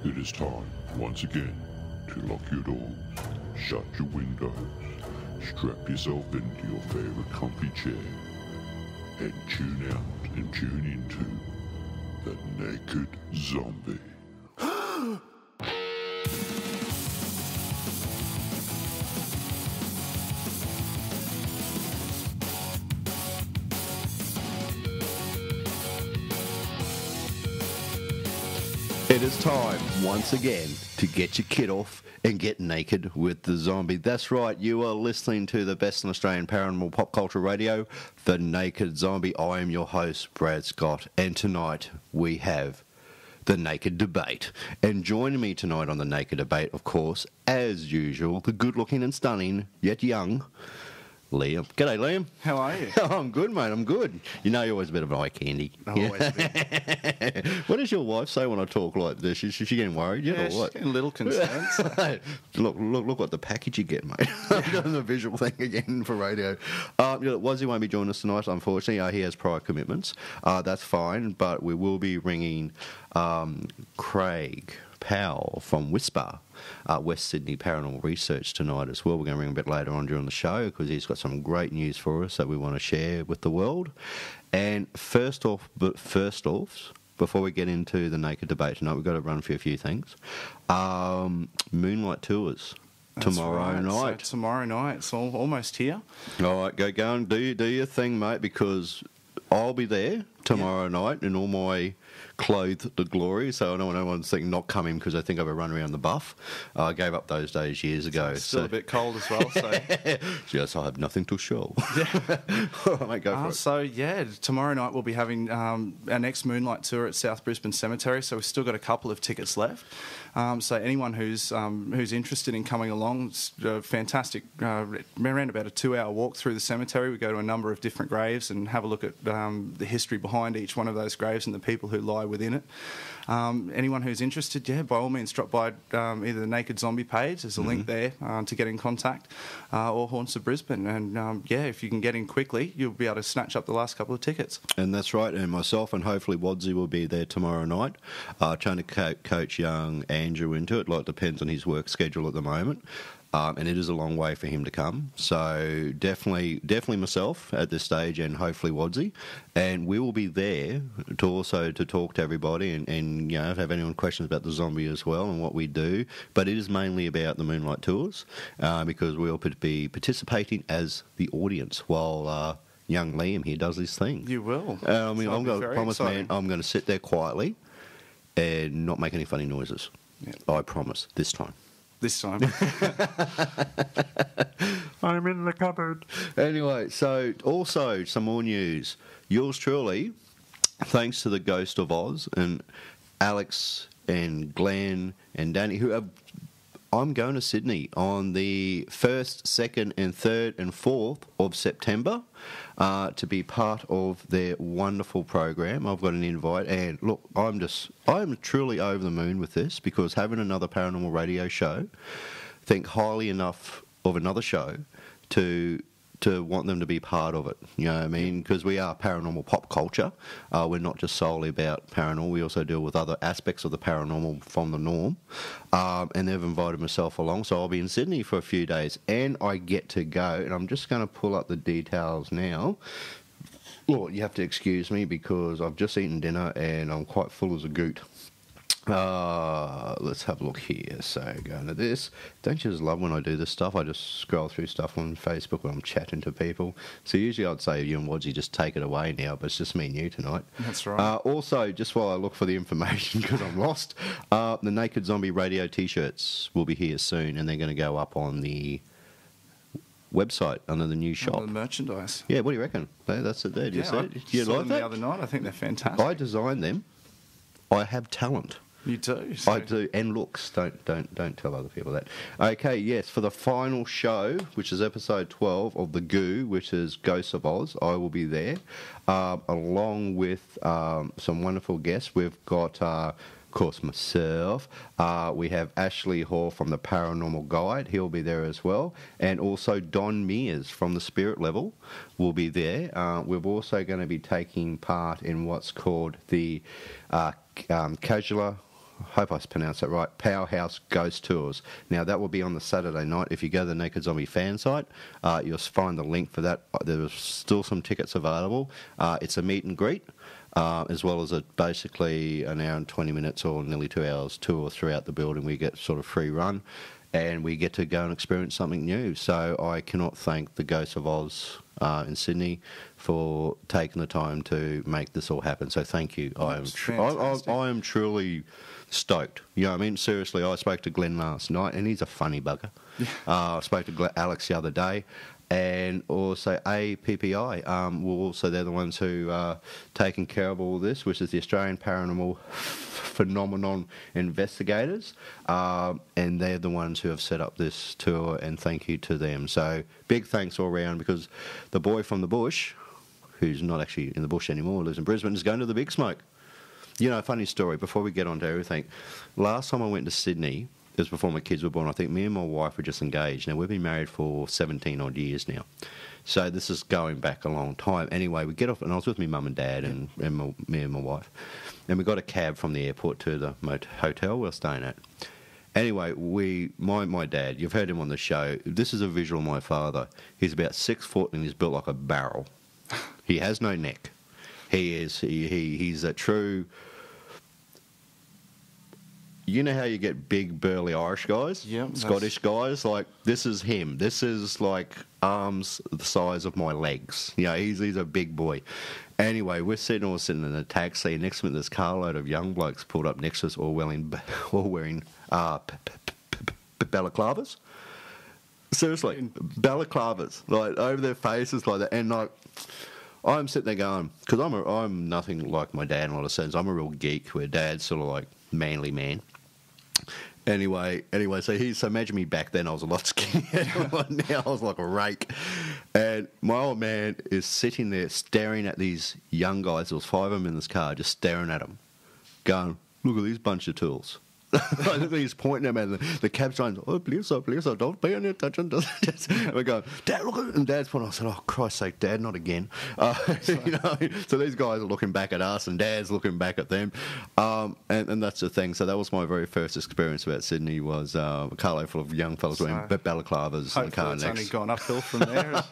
It is time, once again, to lock your doors, shut your windows, strap yourself into your favorite comfy chair, and tune out and tune into The Naked Zombie. It is time, once again, to get your kid off and get naked with the zombie. That's right, you are listening to the best in Australian paranormal pop culture radio, The Naked Zombie. I am your host, Brad Scott, and tonight we have The Naked Debate. And joining me tonight on The Naked Debate, of course, as usual, the good-looking and stunning, yet young, Liam. G'day, Liam. How are you? Oh, I'm good, mate. I'm good. You know you're always a bit of an eye candy. Always a bit. What does your wife say when I talk like this? Is she getting worried yet, or what? She's getting a little concerned. Look what the package you get, mate. I'm doing the visual thing again for radio. Wazzy won't be joining us tonight, unfortunately. He has prior commitments. That's fine, but we will be ringing Craig Powell from Whisper, West Sydney Paranormal Research tonight as well. We're going to ring a bit later on during the show because he's got some great news for us that we want to share with the world. And first off, before we get into the Naked Debate tonight, we've got to run through a few things. Moonlight Tours. Tomorrow night. So tomorrow night, it's almost here. All right, go and do your thing, mate, because I'll be there tomorrow night in all my clothed the glory, so I don't want anyone to think not coming because I think I've run around the buff. I gave up those days years ago. It's still a bit cold as well, so... Yes, I have nothing to show. All right, mate, go for it. So, yeah, tomorrow night we'll be having our next Moonlight Tour at South Brisbane Cemetery, so we've still got a couple of tickets left. So anyone who's interested in coming along, it's a fantastic, around about a 2-hour walk through the cemetery. We go to a number of different graves and have a look at the history behind each one of those graves and the people who lie within it. Anyone who's interested, by all means, drop by either the Naked Zombie page. There's a link there to get in contact, or Haunts of Brisbane. And, if you can get in quickly, you'll be able to snatch up the last couple of tickets. And that's right. And myself and hopefully Wadsy will be there tomorrow night, trying to coach young Andrew into it. Like, it depends on his work schedule at the moment. And it is a long way for him to come. So definitely myself at this stage, and hopefully Wadsy. And we will be there to talk to everybody and have anyone questions about the zombie as well and what we do. But it is mainly about the Moonlight Tours because we'll be participating as the audience while young Liam here does his thing. You will. I'm going to promise, man, I'm going to sit there quietly and not make any funny noises. Yep. I promise, this time. This time. I'm in the cupboard. Anyway, so also some more news. Yours truly, thanks to the Ghost of Oz and Alex and Glenn and Danny, I'm going to Sydney on the 1st, 2nd and 3rd and 4th of September to be part of their wonderful program. I've got an invite, and look, I'm truly over the moon with this because having another paranormal radio show, think highly enough of another show to want them to be part of it, you know what I mean? Because we are paranormal pop culture. We're not just solely about paranormal. We also deal with other aspects of the paranormal from the norm. And they've invited myself along, so I'll be in Sydney for a few days, and I get to go. And I'm just going to pull up the details now. Well, you have to excuse me because I've just eaten dinner and I'm quite full as a goot. Let's have a look here. So going to this. Don't you just love when I do this stuff? I just scroll through stuff on Facebook when I'm chatting to people. So usually I'd say you and Wadsy just take it away now, but it's just me and you tonight. That's right. Also, just while I look for the information because I'm lost, the Naked Zombie Radio T-shirts will be here soon, and they're going to go up on the website under the new shop. The merchandise. Yeah, what do you reckon? That's it there. Do you see it? I saw them the other night. I think they're fantastic. I designed them. I have talent. You do? So. I do, and looks. Don't tell other people that. Okay, yes, for the final show, which is episode 12 of The Goo, which is Ghosts of Oz, I will be there, along with some wonderful guests. We've got, of course, myself. We have Ashley Hall from the Paranormal Guide. He'll be there as well. And also Don Mears from the Spirit Level will be there. We're also going to be taking part in what's called the hope I pronounced that right, Powerhouse Ghost Tours. Now, that will be on the Saturday night. If you go to the Naked Zombie fan site, you'll find the link for that. There's still some tickets available. It's a meet and greet, as well as basically an hour and 20 minutes or nearly 2 hours tour throughout the building. We get sort of free run, and we get to go and experience something new. So I cannot thank the Ghosts of Oz in Sydney for taking the time to make this all happen. So thank you. I am truly stoked. You know what I mean? Seriously, I spoke to Glenn last night, and he's a funny bugger. I spoke to Alex the other day, and also APPI. They're the ones who are taking care of all this, which is the Australian Paranormal Phenomenon Investigators, and they're the ones who have set up this tour, and thank you to them. So big thanks all round, because the boy from the bush, who's not actually in the bush anymore, lives in Brisbane, is going to the Big Smoke. You know, funny story, before we get on to everything, last time I went to Sydney, it was before my kids were born. I think me and my wife were just engaged. Now, we've been married for 17 odd years now. So this is going back a long time. Anyway, we get off, and I was with my mum and dad and me and my wife. And we got a cab from the airport to the hotel we're staying at. Anyway, my dad, you've heard him on the show. This is a visual of my father. He's about 6 foot and he's built like a barrel. He has no neck. He's a true... You know how you get big, burly Irish guys? Yeah. Scottish guys? Like, this is him. This is, like, arms the size of my legs. You know, he's a big boy. Anyway, we're sitting in a taxi, and next to me, this carload of young blokes pulled up next to us, all wearing balaclavas. Seriously, balaclavas, like, over their faces like that. And, like, I'm sitting there going, because I'm nothing like my dad in a lot of sense. I'm a real geek, where dad's sort of like manly man. Anyway, so imagine me back then, I was a lot skinnier. Now I was like a rake. And my old man is sitting there staring at these young guys. There was 5 of them in this car, just staring at them, going, look at these bunch of tools. He's pointing at them, and the cab's going, oh, please, don't pay any attention. We're going, Dad, look at it. And Dad's pointing. I said, oh, Christ's sake, Dad, not again. You know, so these guys are looking back at us, and Dad's looking back at them. And that's the thing. So that was my very first experience about Sydney, was a carload full of young fellas wearing balaclavas in the car it's next. only gone uphill from there.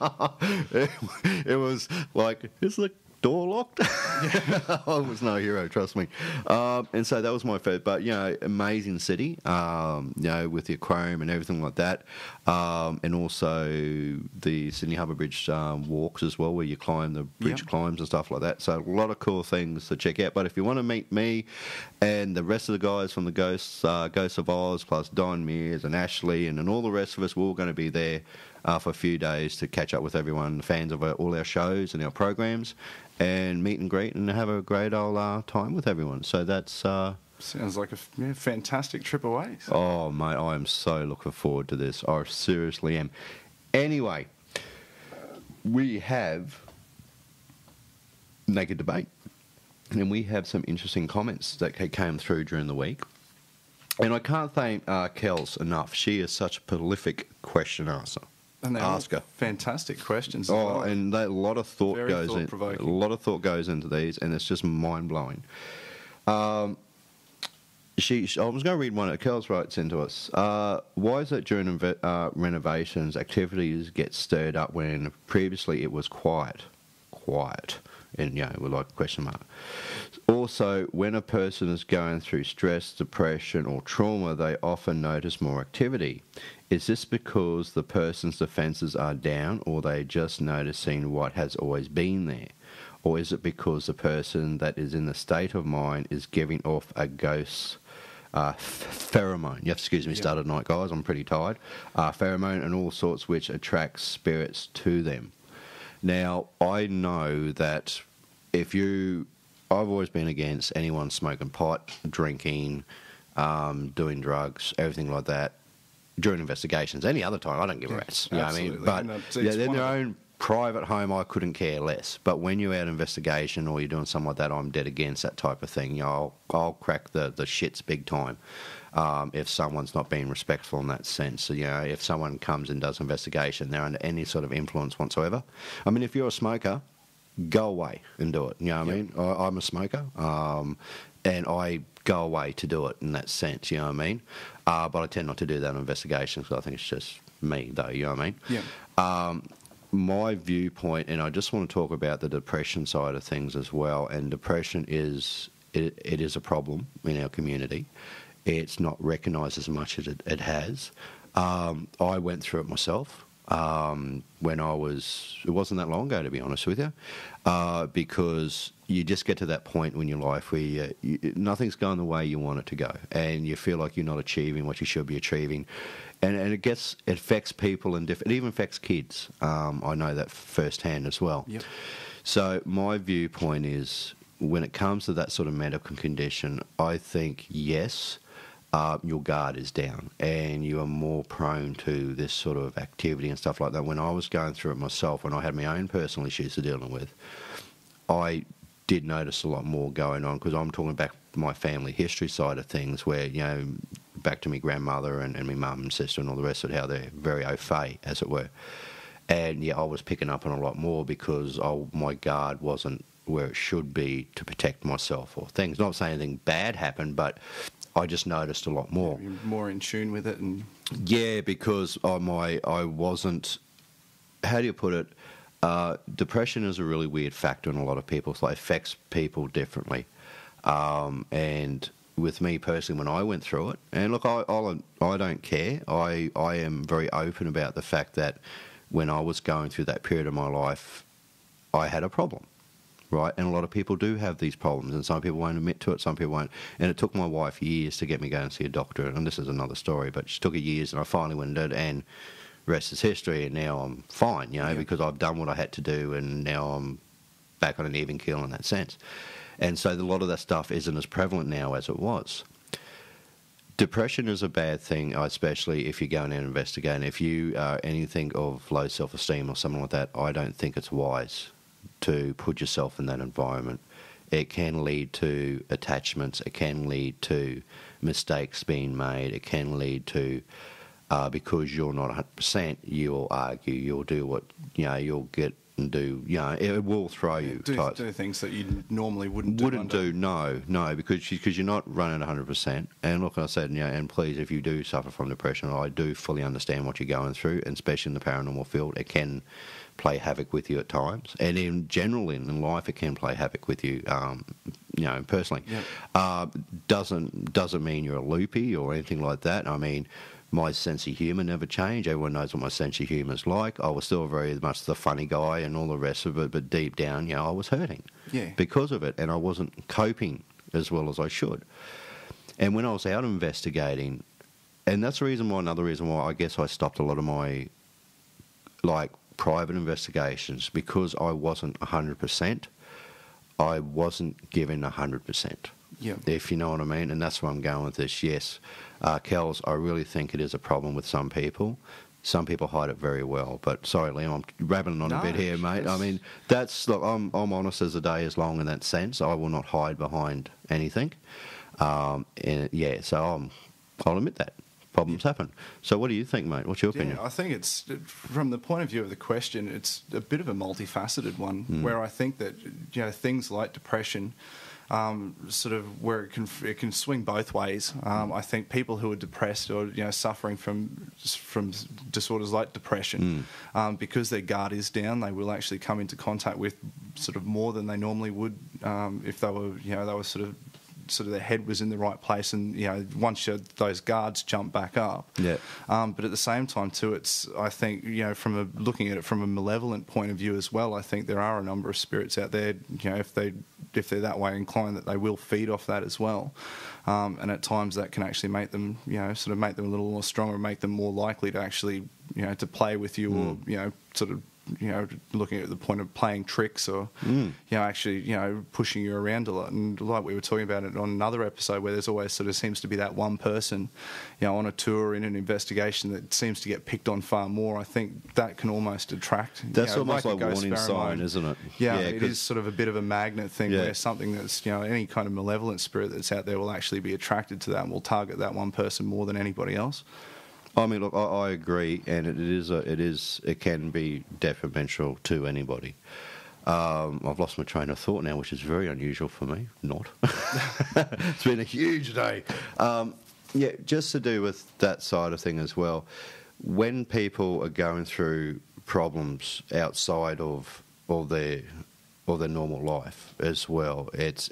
It was like, is the door locked? I was no hero, trust me. And so that was my first, but, you know, amazing city, you know, with the aquarium and everything like that. And also the Sydney Harbour Bridge walks as well, where you climb the bridge climbs and stuff like that. So a lot of cool things to check out. But if you want to meet me and the rest of the guys from the Ghosts of Oz, plus Don Mears and Ashley and all the rest of us, we're all going to be there for a few days to catch up with everyone, fans of all our shows and our programs, and meet and greet and have a great old time with everyone. So that's... Sounds like a fantastic trip away. So. Oh, mate, I am so looking forward to this. I seriously am. Anyway, we have Naked Debate, and we have some interesting comments that came through during the week. And I can't thank Kels enough. She is such a prolific question answer. And they're fantastic questions. Oh, well. And a lot of thought Very goes in. A lot of thought goes into these, and it's just mind blowing. I was going to read one that Kels writes into us. Why is it during renovations activities get stirred up when previously it was quiet? And, you know, with like a question mark. Also, when a person is going through stress, depression, or trauma, they often notice more activity. Is this because the person's defences are down, or they just noticing what has always been there? Or is it because the person that is in the state of mind is giving off a ghost pheromone? You have to excuse me, start at night, guys. I'm pretty tired. Pheromone and all sorts, which attracts spirits to them. Now, I know that I've always been against anyone smoking pot, drinking, doing drugs, everything like that during investigations. Any other time, I don't give a rat's. You know what I mean? But in their own private home, I couldn't care less. But when you're out investigation or you're doing something like that, I'm dead against that type of thing. You know, I'll crack the shits big time. If someone's not being respectful in that sense. So, you know, if someone comes and does investigation, they're under any sort of influence whatsoever. I mean, if you're a smoker, go away and do it. You know what I mean? I'm a smoker, and I go away to do it in that sense, you know what I mean? But I tend not to do that on investigations because I think it's just me, though, you know what I mean? Yeah. My viewpoint, and I just want to talk about the depression side of things as well, and depression is a problem in our community. It's not recognised as much as it has. I went through it myself when it wasn't that long ago, to be honest with you, because you just get to that point in your life where nothing's going the way you want it to go, and you feel like you're not achieving what you should be achieving. And it affects people, and it even affects kids. I know that firsthand as well. Yep. So my viewpoint is, when it comes to that sort of medical condition, I think, yes, your guard is down and you are more prone to this sort of activity and stuff like that. When I was going through it myself, when I had my own personal issues to dealing with, I did notice a lot more going on, because I'm talking back my family history side of things, where, you know, back to my grandmother and my mum and sister and all the rest of it, how they're very au fait, as it were. And yeah, I was picking up on a lot more because my guard wasn't where it should be to protect myself or things. Not saying anything bad happened, but I just noticed a lot more. You're more in tune with it, and yeah, because I wasn't. How do you put it? Depression is a really weird factor in a lot of people. So it affects people differently. And with me personally, when I went through it, and look, I don't care. I am very open about the fact that when I was going through that period of my life, I had a problem. Right, and a lot of people do have these problems, and some people won't admit to it, some people won't. And it took my wife years to get me going and see a doctor, and this is another story, but she took years, and I finally went and did, and rest is history, and now I'm fine, you know, yeah. because I've done what I had to do, and now I'm back on an even keel in that sense. And so a lot of that stuff isn't as prevalent now as it was. Depression is a bad thing, especially if you're going out and investigating. If you are anything of low self-esteem or something like that, I don't think it's wise to put yourself in that environment. It can lead to attachments, it can lead to mistakes being made, it can lead to, because you're not 100%, you'll argue, you'll do what, you know, you'll get and do, you know, it will throw you. Do things that you normally wouldn't do. No, because you're not running 100%. And look, I said, you know, and please, if you do suffer from depression, I do fully understand what you're going through, and especially in the paranormal field, it can play havoc with you at times, and in general in life, it can play havoc with you. You know, personally, yeah. Doesn't mean you're a loopy or anything like that. I mean, my sense of humour never changed. Everyone knows what my sense of humour is like. I was still very much the funny guy and all the rest of it, but deep down, you know, I was hurting because of it, and I wasn't coping as well as I should. And when I was out investigating, and that's another reason why I guess I stopped a lot of my, like, private investigations, because I wasn't 100%. I wasn't given 100%. Yeah. If you know what I mean, and that's where I'm going with this. Yes, Kels, I really think it is a problem with some people. Some people hide it very well. But sorry, Liam, I'm rabbiting on a bit here, mate. I mean, look, I'm honest as the day is long in that sense. I will not hide behind anything. And yeah, so I'll admit that. Problems happen. So what do you think, mate? What's your opinion? I think it's, from the point of view of the question, it's a bit of a multifaceted one, where I think that, you know, things like depression, sort of where it can swing both ways. I think people who are depressed or, you know, suffering from disorders like depression, because their guard is down, they will actually come into contact with sort of more than they normally would if they were sort of their head was in the right place, and, you know, once those guards jump back up. Yeah. But at the same time too, I think, you know, looking at it from a malevolent point of view as well, I think there are a number of spirits out there, you know, if they're that way inclined, that they will feed off that as well. And at times that can actually make them, you know, sort of make them a little more stronger, make them more likely to actually, you know, to play with you, or, you know, sort of, you know, looking at the point of playing tricks, or, you know, actually, you know, pushing you around a lot. And like we were talking about it on another episode, where there's always sort of seems to be that one person, you know, on a tour, in an investigation, that seems to get picked on far more. I think that can almost attract. That's, you know, almost like a warning sign, isn't it? Yeah, it is sort of a bit of a magnet thing, where something that's, you know, any kind of malevolent spirit that's out there will actually be attracted to that and will target that one person more than anybody else. I mean, look, I agree, and it can be detrimental to anybody. I've lost my train of thought now, which is very unusual for me. Not. It's been a huge day. Yeah, just to do with that side of thing as well. When people are going through problems outside of their normal life as well, it's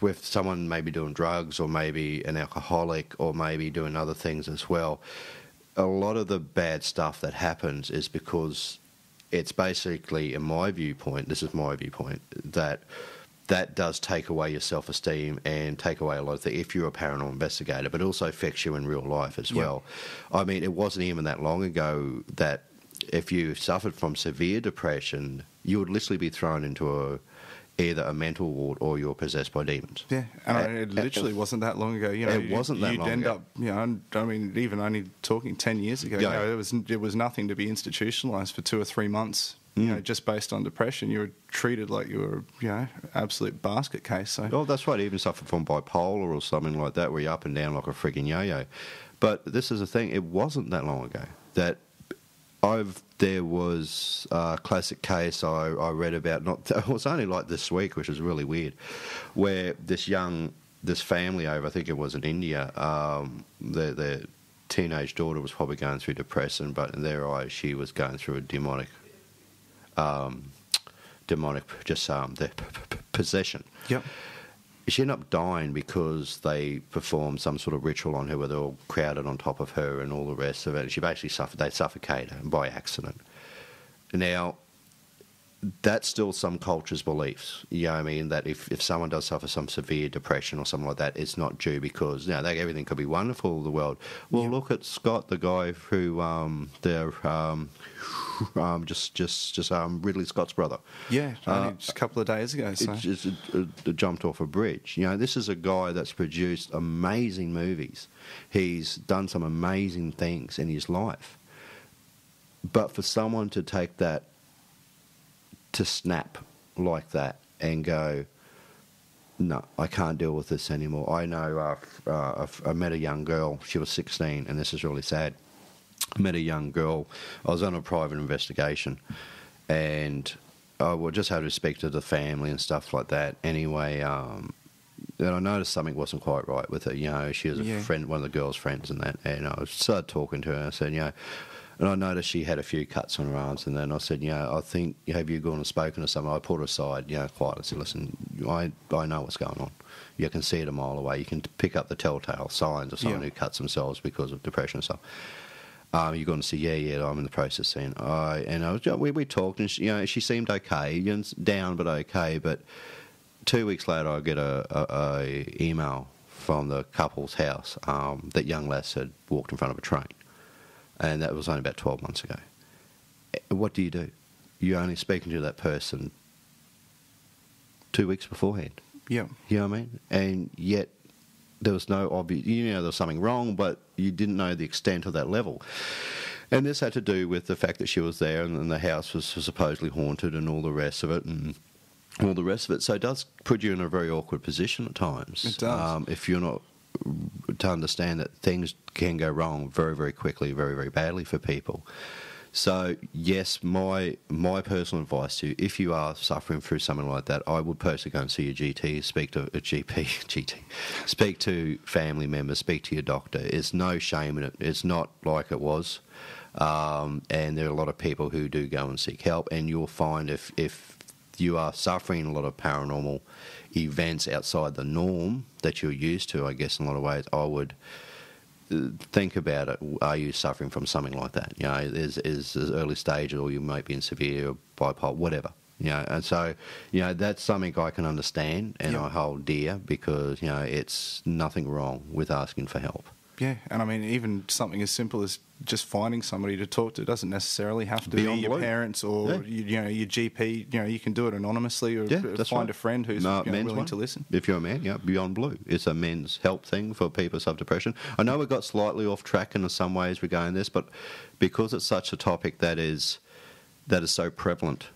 with someone maybe doing drugs or maybe an alcoholic or maybe doing other things as well. A lot of the bad stuff that happens is because it's basically, in my viewpoint, this is my viewpoint, that does take away your self-esteem and take away a lot of things if you're a paranormal investigator, but it also affects you in real life as well. I mean, it wasn't even that long ago that if you suffered from severe depression, you would literally be thrown into either a mental ward or you're possessed by demons. Yeah, and it literally wasn't that long ago. You know, it wasn't that long ago. You'd end up, you know, I mean, even only talking 10 years ago, yeah. You know, it was nothing to be institutionalised for 2 or 3 months. You know, just based on depression, you were treated like you were, you know, absolute basket case. So. Oh, that's right. Even suffered from bipolar or something like that, where you're up and down like a frigging yo-yo. But this is the thing. It wasn't that long ago that there was a classic case I read about. It was only like this week, which is really weird, where this family over, I think it was in India, their teenage daughter was probably going through depression, but in their eyes, she was going through a demonic possession. Yep. She ended up dying because they performed some sort of ritual on her where they all crowded on top of her and all the rest of it. She basically they suffocated her by accident. Now, that's still some cultures' beliefs. You know what I mean? That if someone does suffer some severe depression or something like that, it's not due because, you know, everything could be wonderful in the world. Well, look at Scott, the guy who, Ridley Scott's brother. Yeah, just a couple of days ago. So. It jumped off a bridge. You know, this is a guy that's produced amazing movies. He's done some amazing things in his life. But for someone to take that, to snap like that and go, no, I can't deal with this anymore. I know I met a young girl, she was 16, and this is really sad. I met a young girl, I was on a private investigation, and I would just have to speak to the family and stuff like that. Anyway, and I noticed something wasn't quite right with her. You know, she was a friend, one of the girl's friends and that, and I started talking to her and I said, you know, and I noticed she had a few cuts on her arms, and then I said, you know, I think, have you gone and spoken to someone? I pulled her aside, you know, quietly. I said, listen, I know what's going on. You can see it a mile away. You can pick up the telltale signs of someone who cuts themselves because of depression and stuff. You're going to see, yeah, I'm in the process. And we talked, and she seemed okay, down but okay. But 2 weeks later, I get a email from the couple's house that young lass had walked in front of a train. And that was only about 12 months ago. What do? You're only speaking to that person 2 weeks beforehand. Yeah. You know what I mean? And yet there was no obvious, you know, there was something wrong, but you didn't know the extent of that level. And this had to do with the fact that she was there and the house was supposedly haunted and all the rest of it. So it does put you in a very awkward position at times. It does. If you're not to understand that things can go wrong very, very quickly, very, very badly for people. So, yes, my personal advice to you, if you are suffering through something like that, I would personally go and see your GT, speak to a GP, speak to family members, speak to your doctor. There's no shame in it. It's not like it was. And there are a lot of people who do go and seek help, and you'll find if you are suffering a lot of paranormal events outside the norm that you're used to, I guess in a lot of ways, I would think about it. Are you suffering from something like that? You know, is early stage, or you might be in severe bipolar, whatever. You know, and so, you know, that's something I can understand and I hold dear because, you know, it's nothing wrong with asking for help. Yeah, and I mean, even something as simple as just finding somebody to talk to doesn't necessarily have to be your parents or you know, your GP. You know, you can do it anonymously or find a friend who's willing to listen. If you're a man, Beyond Blue. It's a men's help thing for people with depression. I know we got slightly off track in some ways regarding this, but because it's such a topic that is so prevalent,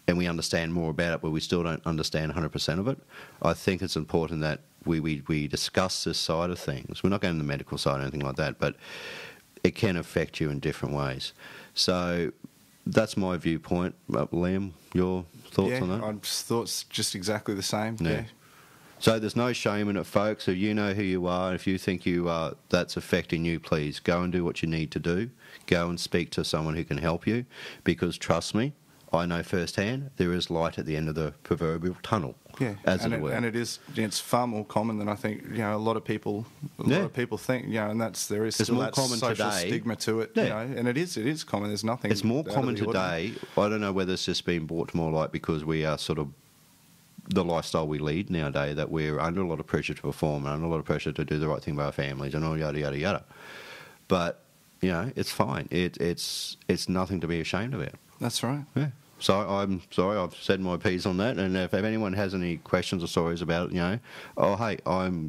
and we understand more about it, but we still don't understand 100% of it, I think it's important that we discuss this side of things. We're not going to the medical side or anything like that, but it can affect you in different ways. So that's my viewpoint. Liam, your thoughts on that? I thought just exactly the same. Yeah. So there's no shame in it, folks. So you know who you are. If you think that's affecting you, please go and do what you need to do. Go and speak to someone who can help you, because trust me, I know firsthand there is light at the end of the proverbial tunnel. Yeah, and it's far more common than I think. A lot of people think. And there is still that social stigma to it. Yeah. And it is common. There's nothing. It's more common today. I don't know whether it's just been brought to more light because we are sort of the lifestyle we lead nowadays, that we're under a lot of pressure to perform and under a lot of pressure to do the right thing by our families and all yada yada yada. But it's fine. It's nothing to be ashamed about. That's right. Yeah. So I'm sorry, I've said my piece on that. And if anyone has any questions or stories about it,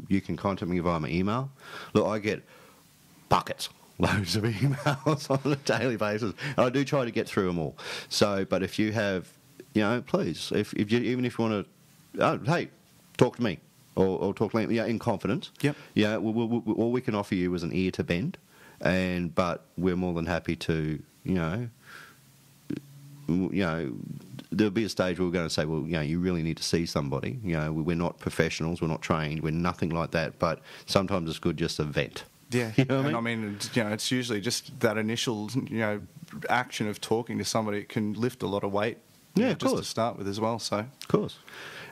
you can contact me via my email. Look, I get buckets, loads of emails on a daily basis, and I do try to get through them all. So, but if you have, please, if you, even if you want to, hey, talk to me or talk to me, in confidence. Yep. Yeah. All we can offer you is an ear to bend, but we're more than happy to, there'll be a stage where we're going to say, well, you really need to see somebody. We're not professionals, we're not trained, we're nothing like that, but sometimes it's good just to vent. Yeah, I mean, it's usually just that initial, action of talking to somebody. It can lift a lot of weight. Yeah, of just course. To start with as well. So, of course.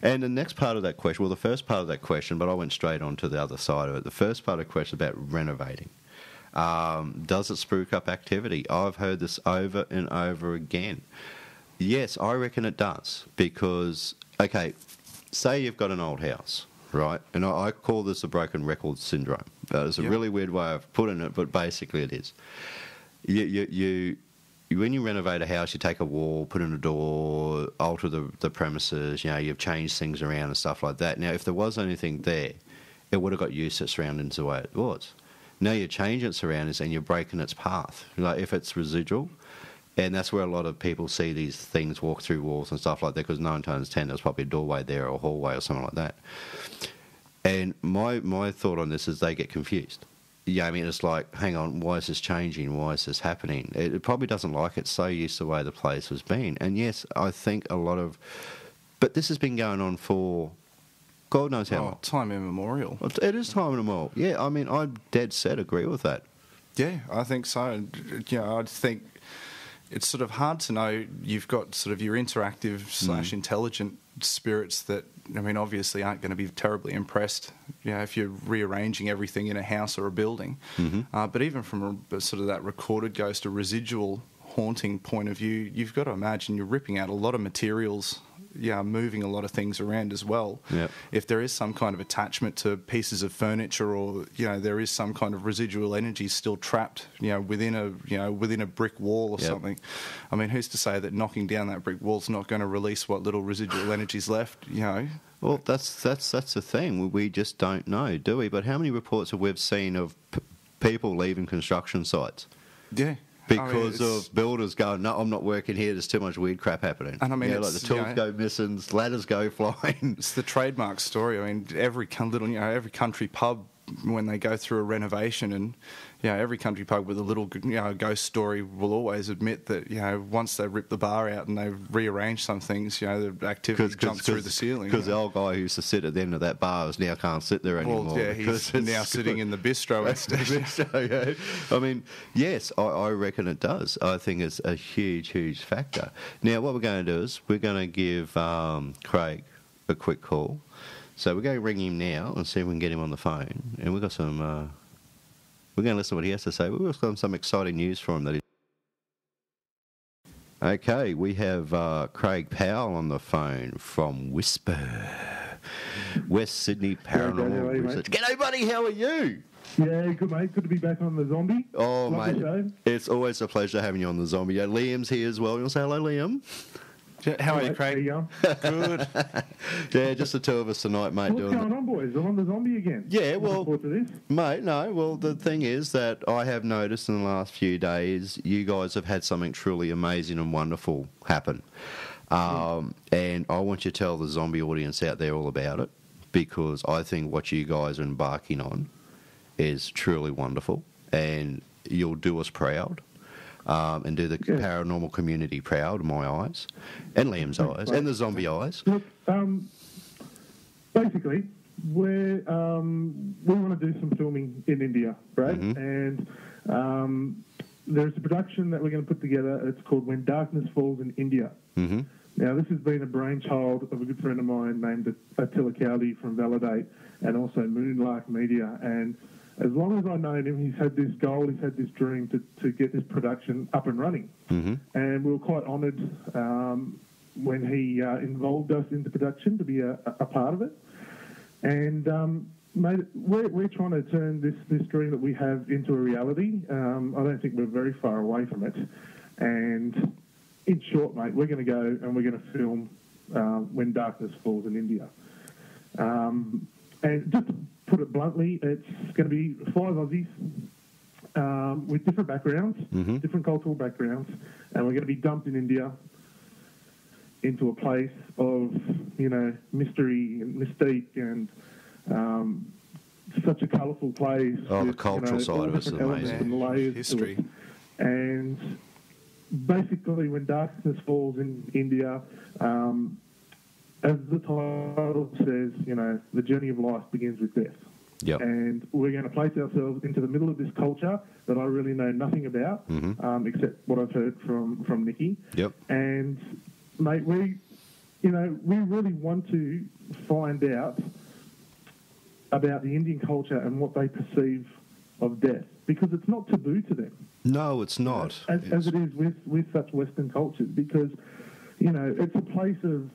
And the next part of that question, well, the first part of that question, but I went straight on to the other side of it. The first part of the question about renovating. Does it spruik up activity? I've heard this over and over again. Yes, I reckon it does, because, okay, say you've got an old house, right? And I call this a broken record syndrome. It's a really weird way of putting it, but basically it is. You when you renovate a house, you take a wall, put in a door, alter the premises, you've changed things around and stuff like that. Now, if there was anything there, it would have got used to its surroundings the way it was. Now you're changing its surroundings and you're breaking its path. Like if it's residual, and that's where a lot of people see these things walk through walls and stuff like that, because 9 times 10 there's probably a doorway there or a hallway or something like that. And my thought on this is they get confused. I mean, it's like, hang on, why is this changing? Why is this happening? It probably doesn't like it, so used to the way the place has been. And yes, I think a lot of... But this has been going on for... God knows how long. Time immemorial. It is time immemorial. Yeah, I mean, I dead set agree with that. Yeah, I think so. I think it's sort of hard to know. You've got sort of your interactive / intelligent spirits that, I mean, obviously aren't going to be terribly impressed, if you're rearranging everything in a house or a building. Mm-hmm. But even from a sort of that recorded ghost or residual haunting point of view, you've got to imagine you're ripping out a lot of materials, moving a lot of things around as well. Yep. If there is some kind of attachment to pieces of furniture, or there is some kind of residual energy still trapped, within a brick wall or something. I mean, who's to say that knocking down that brick wall's not going to release what little residual energy's left? Well, that's the thing. We just don't know, do we? But how many reports have we seen of people leaving construction sites? Yeah. Because of builders going, no, I'm not working here, there's too much weird crap happening. And I mean, like the tools go missing, ladders go flying. It's the trademark story. I mean, every country pub, when they go through a renovation, and every country pub with a little ghost story will always admit that once they rip the bar out and they rearrange some things, the activity jumps through the ceiling. Because the old guy who used to sit at the end of that bar now can't sit there anymore. Well, he's now sitting in the bistro instead. I mean, yes, I reckon it does. I think it's a huge factor. Now, what we're going to do is we're going to give Craig a quick call. So we're going to ring him now and see if we can get him on the phone. And we've got some... we're going to listen to what he has to say. We've got some exciting news for him. Okay, we have Craig Powell on the phone from Whisper, West Sydney Paranormal Research. G'day, buddy. How are you? Yeah, good, mate. Good to be back on the Zombie. Oh, mate. It's always a pleasure having you on the Zombie. Liam's here as well. You want to say hello, Liam? How are you, Craig? Good. Yeah, just the two of us tonight, mate. What's going on, boys? I'm on the Zombie again. Yeah, well, looking forward to this. Mate, no. Well, the thing is that I have noticed in the last few days, you guys have had something truly amazing and wonderful happen. And I want you to tell the zombie audience out there all about it, because I think what you guys are embarking on is truly wonderful, and you'll do us proud. and do the paranormal community proud in my eyes, and Liam's eyes, and the zombie eyes. Look, basically, we want to do some filming in India, right? And there's a production that we're going to put together. It's called When Darkness Falls in India. Now, this has been a brainchild of a good friend of mine named Attila Cowdy from Validate, and also Moonlark Media. And as long as I've known him, he's had this goal, he's had this dream to get this production up and running. And we were quite honoured when he involved us into production to be a part of it. And mate, we're trying to turn this dream that we have into a reality. I don't think we're very far away from it. And in short, mate, we're going to go and we're going to film When Darkness Falls in India. And just to put it bluntly, it's going to be 5 Aussies with different backgrounds, different cultural backgrounds, and we're going to be dumped in India into a place of, mystery and mystique and such a colourful place. Oh, with, the cultural side of it's amazing. And layers history. to it. And basically, When Darkness Falls in India, as the title says, the journey of life begins with death. Yep. And we're going to place ourselves into the middle of this culture that I really know nothing about, except what I've heard from Nikki. Yep. And, mate, we really want to find out about the Indian culture and what they perceive of death, because it's not taboo to them. No, it's not. As it is with such Western cultures, because, it's a place of,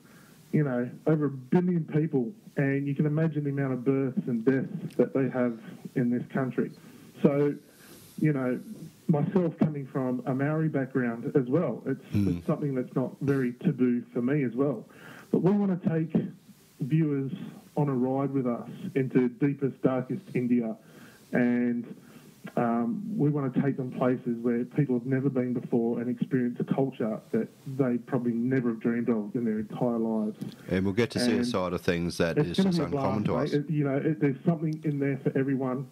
over 1 billion people, and you can imagine the amount of births and deaths that they have in this country. So, myself coming from a Maori background as well, it's something that's not very taboo for me as well. But we want to take viewers on a ride with us into deepest, darkest India, and we want to take them places where people have never been before and experience a culture that they probably never have dreamed of in their entire lives. And we'll get to see a side of things that is just uncommon to us. There's something in there for everyone.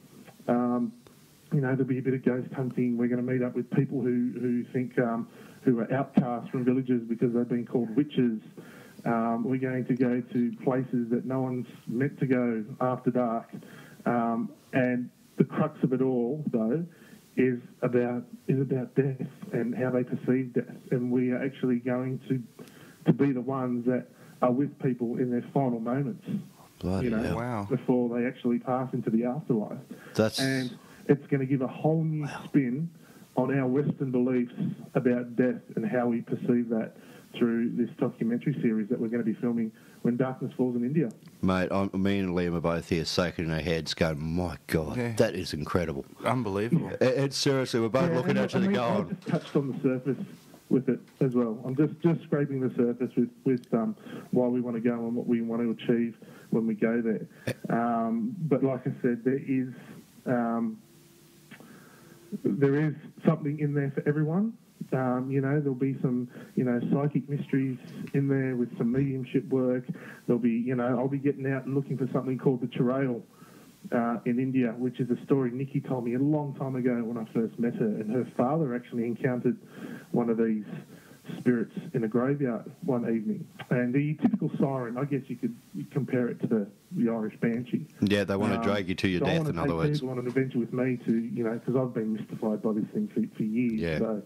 There'll be a bit of ghost hunting. We're going to meet up with people who think who are outcasts from villages because they've been called witches. We're going to go to places that no one's meant to go after dark. And the crux of it all, though, is about death and how they perceive death. And we are actually going to be the ones that are with people in their final moments. Bloody hell. Wow. Before they actually pass into the afterlife. And it's going to give a whole new spin on our Western beliefs about death and how we perceive that through this documentary series that we're going to be filming When Darkness Falls in India. Mate, me and Liam are both here shaking our heads going, my God, that is incredible. Unbelievable. It's seriously, we're both looking at you and I going... just touched on the surface with it as well. I'm just scraping the surface with why we want to go and what we want to achieve when we go there. But like I said, there is something in there for everyone. There'll be some, psychic mysteries in there with some mediumship work. There'll be, I'll be getting out and looking for something called the Churail in India, which is a story Nikki told me a long time ago when I first met her. And her father actually encountered one of these spirits in a graveyard one evening. And the typical siren, I guess you could compare it to the Irish Banshee. Yeah, they want to drag you to your death, in other words. They want to take people on an adventure with me to, because I've been mystified by this thing for years. Yeah. So,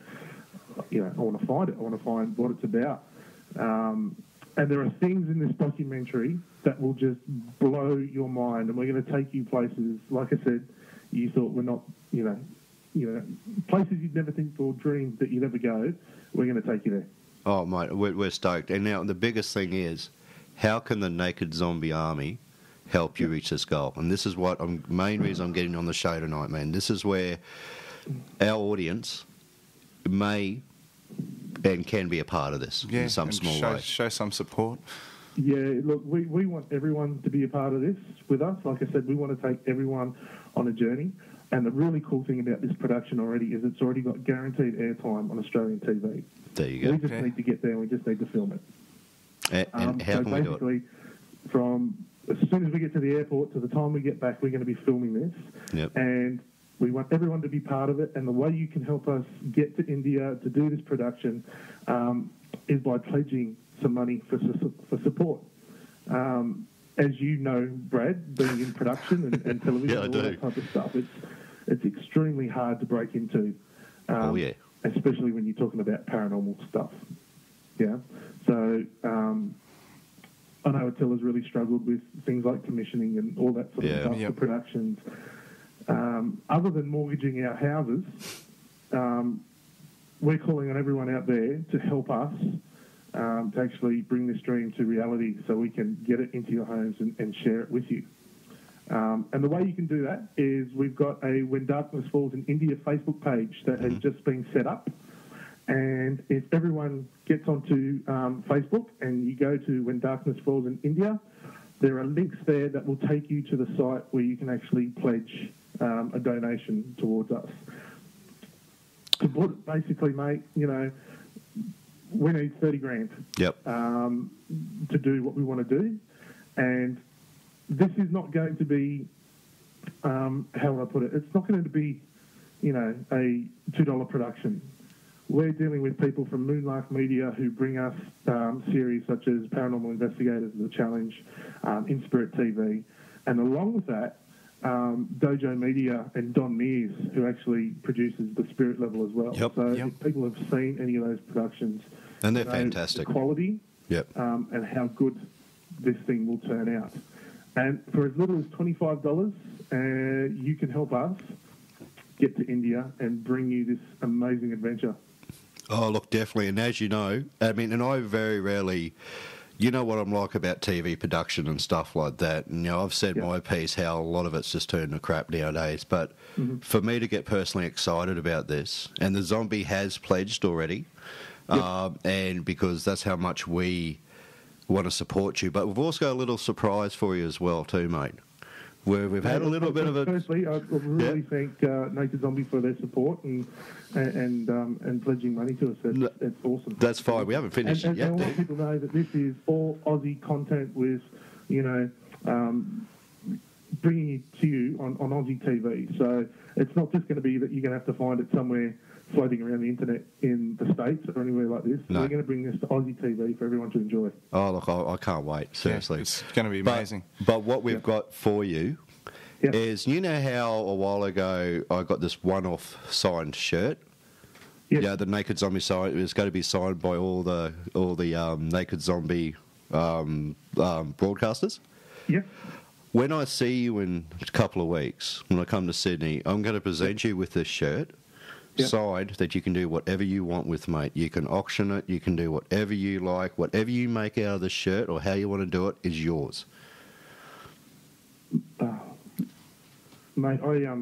I want to find it. I want to find what it's about. And there are things in this documentary that will just blow your mind. And we're going to take you places, like I said, you thought were not, places you'd never think or dream that you'd ever go. We're going to take you there. Oh, mate, we're stoked. And now the biggest thing is, how can the Naked Zombie Army help you reach this goal? And this is what main reason I'm getting on the show tonight, man. This is where our audience may and can be a part of this in some small way. Show some support. Yeah, look, we want everyone to be a part of this with us. Like I said, we want to take everyone on a journey. And the really cool thing about this production already is it's already got guaranteed airtime on Australian TV. There you go. We just need to get there and we just need to film it. And how can we do it? Basically, from as soon as we get to the airport to the time we get back, we're going to be filming this. Yep. And We want everyone to be part of it, and the way you can help us get to India to do this production is by pledging some money for support. As you know, Brad, being in production and television and all that type of stuff, it's extremely hard to break into. Especially when you're talking about paranormal stuff. Yeah. So I know Attila's really struggled with things like commissioning and all that sort of stuff for productions. Other than mortgaging our houses, we're calling on everyone out there to help us to actually bring this dream to reality so we can get it into your homes and share it with you. And the way you can do that is we've got a When Darkness Falls in India Facebook page that has just been set up. And if everyone gets onto Facebook and you go to When Darkness Falls in India, there are links there that will take you to the site where you can actually pledge a donation towards us. Support, basically, mate, you know, we need 30 grand to do what we want to do. And this is not going to be, how would I put it? It's not going to be, you know, a $2 production. We're dealing with people from Moonlark Media who bring us series such as Paranormal Investigators, The Challenge, In Spirit TV, and along with that, Dojo Media and Don Mears, who actually produces the Spirit Level as well. If people have seen any of those productions, and they're fantastic, the quality, and how good this thing will turn out. And for as little as $25, you can help us get to India and bring you this amazing adventure. Oh, look, definitely. And as you know, I mean, and I very rarely, you know what I'm like about TV production and stuff like that. And, you know, I've said my piece how a lot of it's just turned to crap nowadays. But for me to get personally excited about this, and the Zombie has pledged already, and because that's how much we want to support you. But we've also got a little surprise for you as well too, mate. Where we've had a little bit of a... Firstly, I really thank Naked Zombie for their support and pledging money to us. It's awesome. That's fine. We haven't finished yet. And I want people to know that this is all Aussie content with, you know, bringing it to you on Aussie TV. So it's not just going to be that you're going to have to find it somewhere floating around the internet in the States or anywhere like this. No. We're going to bring this to Aussie TV for everyone to enjoy. Oh, look, I can't wait, seriously. It's going to be amazing. But what we've got for you is, you know how a while ago I got this one-off signed shirt? Yeah, the Naked Zombie sign. It's going to be signed by all the Naked Zombie broadcasters. Yeah. When I see you in a couple of weeks, when I come to Sydney, I'm going to present you with this shirt. Side that you can do whatever you want with, mate. You can auction it, you can do whatever you like, whatever you make out of the shirt or how you want to do it is yours. Mate, I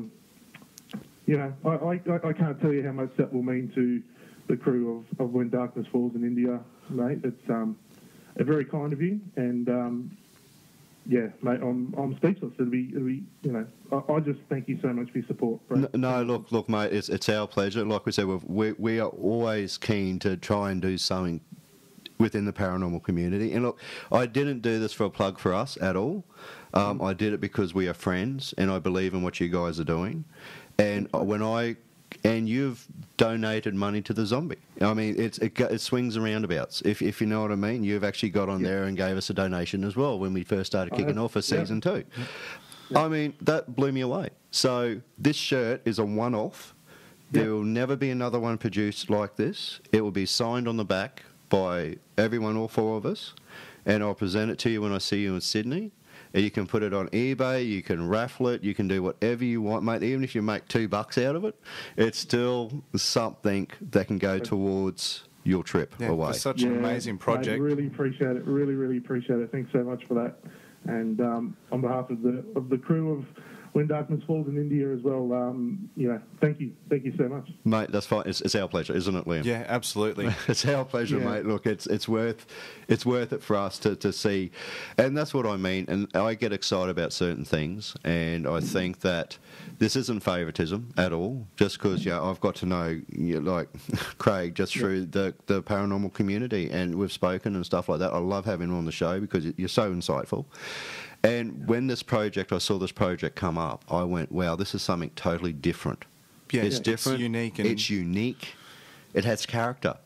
can't tell you how much that will mean to the crew of When Darkness Falls in India, mate. It's very kind of you, and mate, I'm speechless. It'll be, you know, I just thank you so much for your support. No, look, mate, it's our pleasure. Like we said, we are always keen to try and do something within the paranormal community. And look, I didn't do this for a plug for us at all. I did it because we are friends, and I believe in what you guys are doing. And and you've donated money to the Zombie. I mean, it swings and roundabouts, if you know what I mean. You've actually got on there and gave us a donation as well when we first started kicking off for Season 2. I mean, that blew me away. So this shirt is a one-off. There will never be another one produced like this. It will be signed on the back by everyone, all four of us, and I'll present it to you when I see you in Sydney. You can put it on eBay, you can raffle it, you can do whatever you want, mate. Even if you make $2 out of it, it's still something that can go towards your trip away. It's such an amazing project. I really appreciate it. Really, really appreciate it. Thanks so much for that. And on behalf of the crew of When Darkness Falls in India as well, thank you so much, mate. That's fine. It's our pleasure, isn't it, Liam? Yeah, absolutely. It's our pleasure, mate. Look, it's worth it for us to see, and that's what I mean. And I get excited about certain things, and I think that this isn't favouritism at all. Just because I've got to know like Craig just through the paranormal community, and we've spoken and stuff like that. I love having him on the show because you're so insightful. And when I saw this project come up, I went, wow, this is something totally different. Yeah, it's different. It's unique. It has character.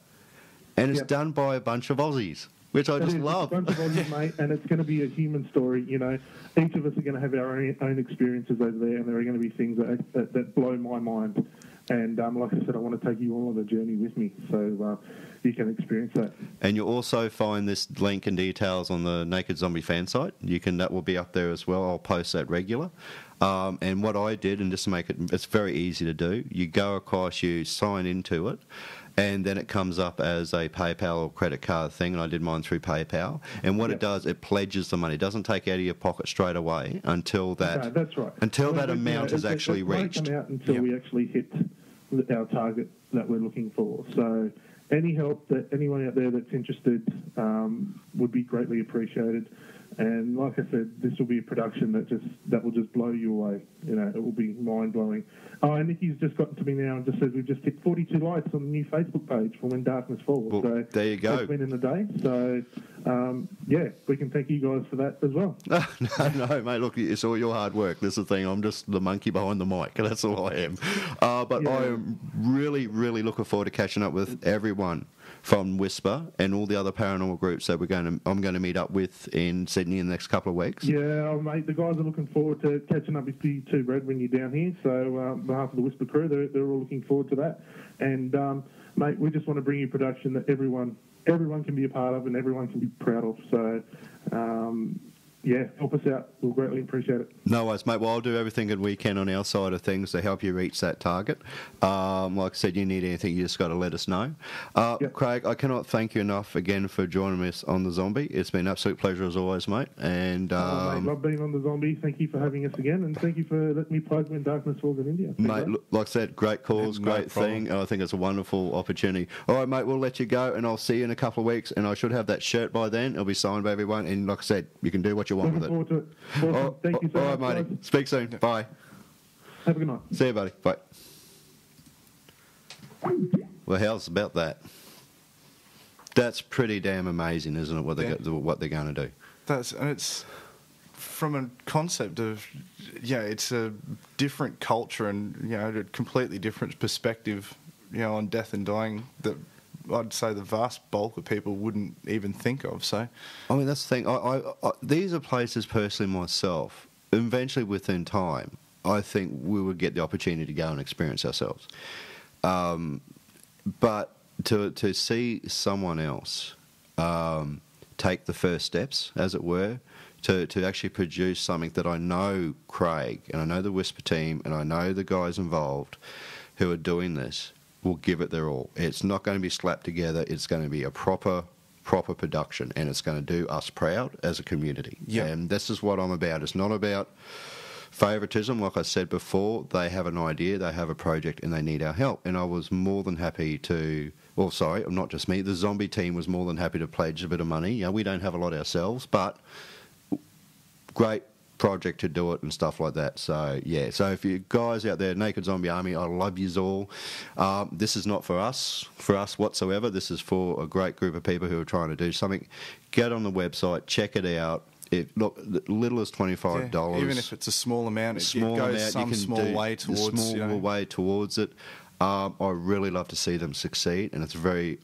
And it's done by a bunch of Aussies, which I just love. It's a bunch of Aussies, mate, and it's going to be a human story. You know, each of us are going to have our own experiences over there, and there are going to be things that blow my mind. And like I said, I want to take you all on the journey with me, so you can experience that. And you'll also find this link and details on the Naked Zombie fan site. That will be up there as well. I'll post that regular. And what I did, and just to make it's very easy to do, you go across, you sign into it, and then it comes up as a PayPal or credit card thing, and I did mine through PayPal. And what it does, it pledges the money. It doesn't take it out of your pocket straight away until that. No, that's right. Until that amount is actually reached. It won't come out until we actually hit our target that we're looking for. So any help that anyone out there that's interested would be greatly appreciated. And like I said, this will be a production that will just blow you away. You know, it will be mind-blowing. Oh, and Nikki's just gotten to me now and just says we've just hit 42 likes on the new Facebook page for When Darkness Falls. Well, so there you go. That's been in the day. So, we can thank you guys for that as well. No, mate, look, it's all your hard work. This is the thing. I'm just the monkey behind the mic. That's all I am. But I am really, really looking forward to catching up with everyone from Whisper and all the other paranormal groups that I'm going to meet up with in Sydney in the next couple of weeks. Yeah, mate, the guys are looking forward to catching up with you too, Brad, when you're down here. So on behalf of the Whisper crew, they're all looking forward to that. And, mate, we just want to bring you production that everyone can be a part of and everyone can be proud of. So, help us out. We'll greatly appreciate it. No worries, mate. Well, I'll do everything that we can on our side of things to help you reach that target. Like I said, you need anything, you just got to let us know. Craig, I cannot thank you enough again for joining us on The Zombie. It's been an absolute pleasure as always, mate. And mate, love being on The Zombie. Thank you for having us again, and thank you for letting me plug When Darkness Falls in India. Mate, like I said, great calls, great thing. I think it's a wonderful opportunity. All right, mate, we'll let you go, and I'll see you in a couple of weeks, and I should have that shirt by then. It'll be signed by everyone, and like I said, you can do what you want with it. Looking forward to it. Awesome. Thank you so much. All right, matey. Speak soon. Yeah. Bye. Have a good night. See you, buddy. Bye. Well, how's about that? That's pretty damn amazing, isn't it? What they're going to do. It's from a concept of it's a different culture and a completely different perspective, on death and dying that I'd say the vast bulk of people wouldn't even think of. So, I mean, that's the thing. I these are places, personally, myself. Eventually, within time, I think we would get the opportunity to go and experience ourselves. But to see someone else take the first steps, as it were, to actually produce something that I know Craig and I know the Whisper team and I know the guys involved who are doing this will give it their all. It's not going to be slapped together. It's going to be a proper production, and it's going to do us proud as a community. Yeah. And this is what I'm about. It's not about favoritism. Like I said before, they have an idea, they have a project, and they need our help. And I was more than happy to... Well, sorry, not just me. The Zombie team was more than happy to pledge a bit of money. We don't have a lot ourselves, but great project to do it and stuff like that. So so if you guys out there, Naked Zombie Army, I love yous all. This is not for us whatsoever. This is for a great group of people who are trying to do something. Get on the website, check it out. Look, little as $25. Yeah, even if it's a small amount, it goes some small way towards it. I really love to see them succeed, and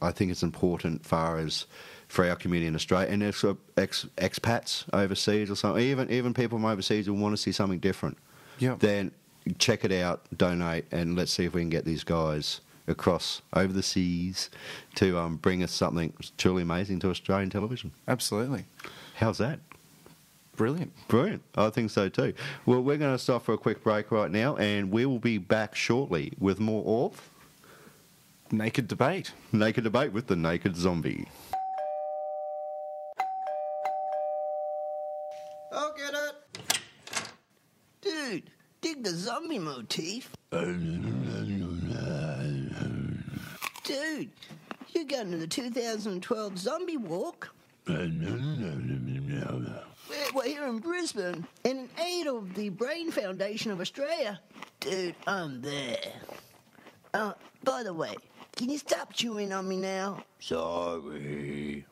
I think it's important for our community in Australia, and expats overseas or something, even people from overseas who want to see something different. Yeah. Then check it out, donate, and let's see if we can get these guys across over the seas to bring us something truly amazing to Australian television. Absolutely. How's that? Brilliant. I think so too. Well, we're going to stop for a quick break right now, and we will be back shortly with more of Naked Debate with the Naked Zombie. I'll get it. Dude, dig the zombie motif. Dude, you're going to the 2012 Zombie Walk. We're here in Brisbane, and in aid of the Brain Foundation of Australia. Dude, I'm there. By the way, can you stop chewing on me now? Sorry.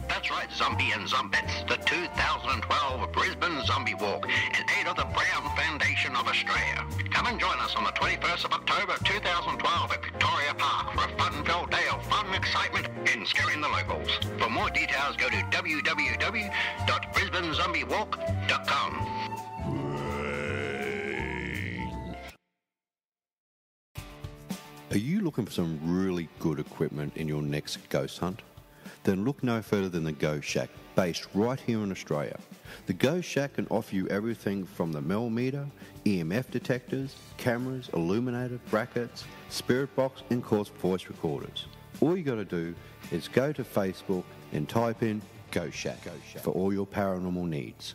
That's right, Zombie and Zombettes, the 2012 Brisbane Zombie Walk in aid of the Brown Foundation of Australia. Come and join us on the 21st of October 2012 at Victoria Park for a fun-filled day of fun, excitement and scaring the locals. For more details, go to www.brisbanezombiewalk.com. Are you looking for some really good equipment in your next ghost hunt? Then look no further than the Ghost Shack, based right here in Australia. The Ghost Shack can offer you everything from the millimeter, EMF detectors, cameras, illuminator, brackets, spirit box, and of course voice recorders. All you got to do is go to Facebook and type in Ghost Shack for all your paranormal needs.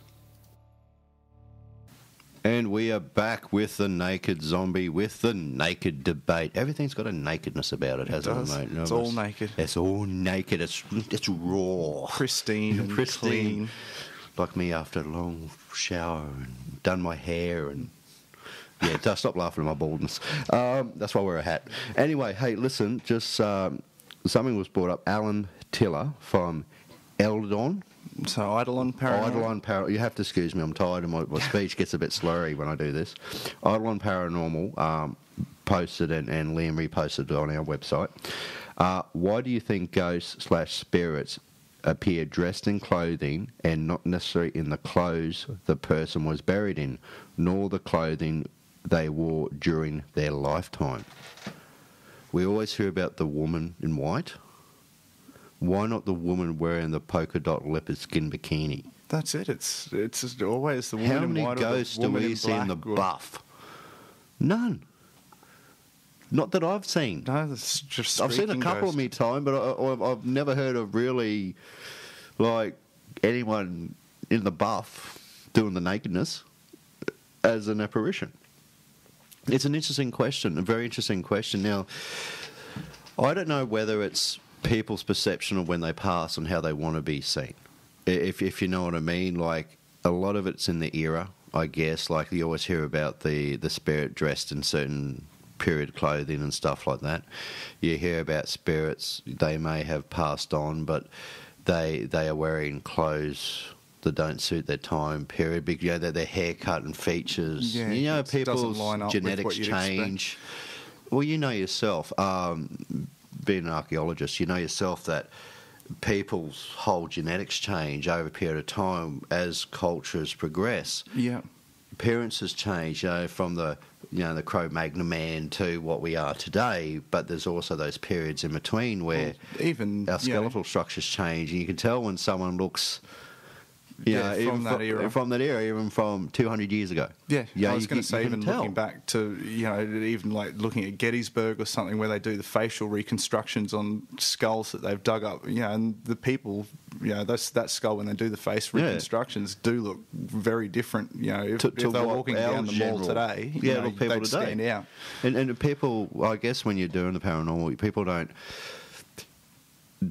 And we are back with the naked zombie, with the naked debate. Everything's got a nakedness about it, hasn't it, mate? No, it's all naked. It's all naked. It's raw. Pristine and clean. Like me after a long shower and done my hair and... Yeah, stop laughing at my baldness. That's why I wear a hat. Anyway, hey, listen, just something was brought up. Alan Tiller from Eldon. So Eidolon Paranormal. You have to excuse me, I'm tired and my speech gets a bit slurry when I do this. Eidolon Paranormal posted and Liam reposted it on our website. Why do you think ghosts/spirits appear dressed in clothing and not necessarily in the clothes the person was buried in, nor the clothing they wore during their lifetime? We always hear about the woman in white. Why not the woman wearing the polka dot leopard skin bikini? That's it. It's always the woman in white. How many ghosts do we see in the buff? None. Not that I've seen. No, that's just I've seen a couple of me time, but I've never heard of really like anyone in the buff doing the nakedness as an apparition. It's an interesting question, a very interesting question. Now, I don't know whether it's people's perception of when they pass and how they want to be seen. If you know what I mean, like a lot of it's in the era, I guess. Like you always hear about the spirit dressed in certain period clothing and stuff like that. You hear about spirits, they may have passed on, but they are wearing clothes that don't suit their time period. Because, you know, their haircut and features. Yeah, you know, people's genetics change. Expect. Well, you know yourself. Being an archaeologist, you know yourself that people's whole genetics change over a period of time as cultures progress. Yeah, appearances change, you know, from the Cro-Magnon man to what we are today. But there's also those periods in between where even our skeletal structures change, and you can tell when someone looks. From that era, even from 200 years ago. Yeah, I was going to say, even tell. looking back to, even like looking at Gettysburg or something where they do the facial reconstructions on skulls that they've dug up, and the people, that skull, when they do the face reconstructions, do look very different. If they're walking down the mall today, they'd stand out. And people, I guess when you're doing the paranormal, people don't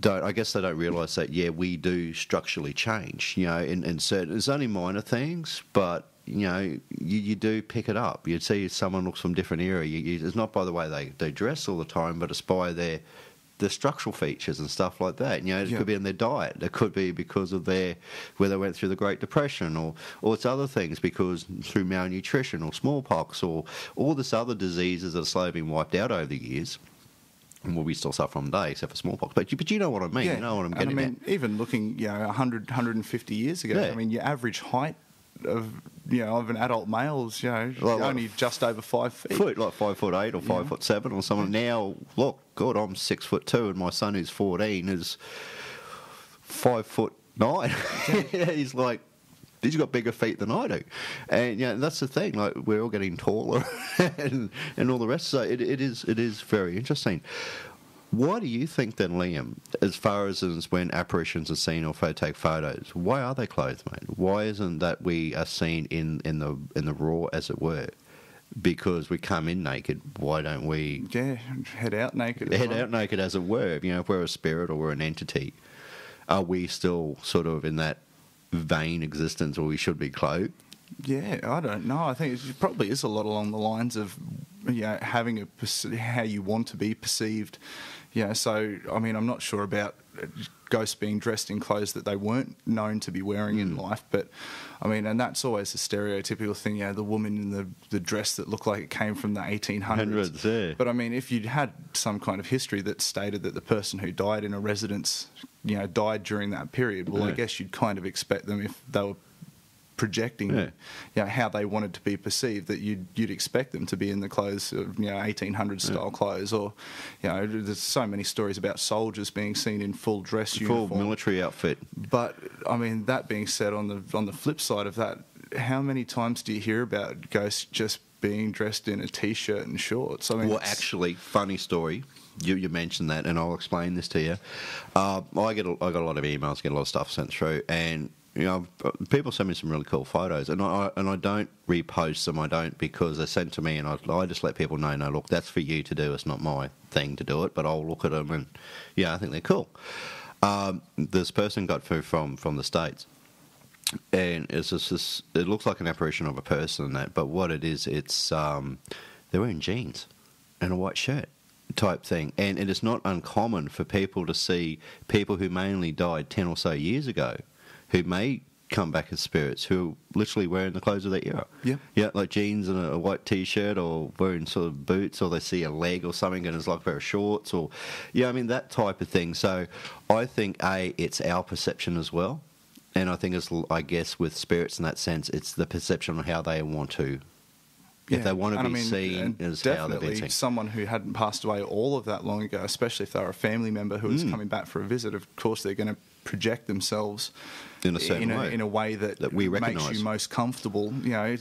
I guess they don't realise that, we do structurally change, in certain, it's only minor things, but, you do pick it up. You'd see someone looks from different era. It's not by the way they dress all the time, but it's by their structural features and stuff like that. It could be in their diet. It could be because of where they went through the Great Depression, or it's other things because through malnutrition or smallpox or all this other diseases that are slowly been wiped out over the years. Well, we still suffer from today, except for smallpox. But you know what I mean. Yeah. You know what I'm getting at. Even looking, 100, 150 years ago, your average height of an adult male is, only just over 5 feet. Like 5'8" or 5'7" or something. Now, look, God, I'm 6'2", and my son who's 14 is 5'9". He's like, he's got bigger feet than I do, and that's the thing. Like, we're all getting taller, and all the rest. So it is very interesting. Why do you think then, Liam, as far as when apparitions are seen or take photos, why are they clothed, mate? Why isn't that we are seen in the raw, as it were? Because we come in naked. Why don't we? Yeah, head out naked. Out naked, as it were. If we're a spirit or we're an entity, are we still sort of in that vain existence, or we should be clothed? Yeah, I don't know. I think it probably is a lot along the lines of having how you want to be perceived. So I mean, I'm not sure about ghosts being dressed in clothes that they weren't known to be wearing in life, but I mean, and that's always a stereotypical thing. The woman in the dress that looked like it came from the 1800s. Yeah. But I mean, if you'd had some kind of history that stated that the person who died in a residence, died during that period, well, I guess you'd kind of expect them, if they were projecting how they wanted to be perceived, that you'd expect them to be in the clothes of 1800 style clothes, or there's so many stories about soldiers being seen in full dress uniform, full military outfit. But I mean, that being said, on the flip side of that, how many times do you hear about ghosts just being dressed in a t-shirt and shorts? I mean, well, actually, funny story. You mentioned that, and I'll explain this to you. I got a lot of emails, get a lot of stuff sent through, and people send me some really cool photos, and I don't repost them. I don't, because they're sent to me, and I just let people know, no, look, that's for you to do. It's not my thing to do it, but I'll look at them, and I think they're cool. This person got through from the States, and it's just this, it looks like an apparition of a person and that, but what it is, it's they're wearing jeans and a white shirt type thing, and it is not uncommon for people to see people who mainly died 10 or so years ago, who may come back as spirits, who are literally wearing the clothes of their era. Yeah, like jeans and a white t-shirt, or wearing sort of boots, or they see a leg or something and it's like a pair of shorts, or I mean, that type of thing. So I think it's our perception as well, and I think I guess with spirits in that sense, it's the perception of how they want to. If they want to be seen as how they're being seen. Someone who hadn't passed away all of that long ago, especially if they were a family member who was coming back for a visit, of course they're going to project themselves in a certain way, in a way that we makes recognise you most comfortable.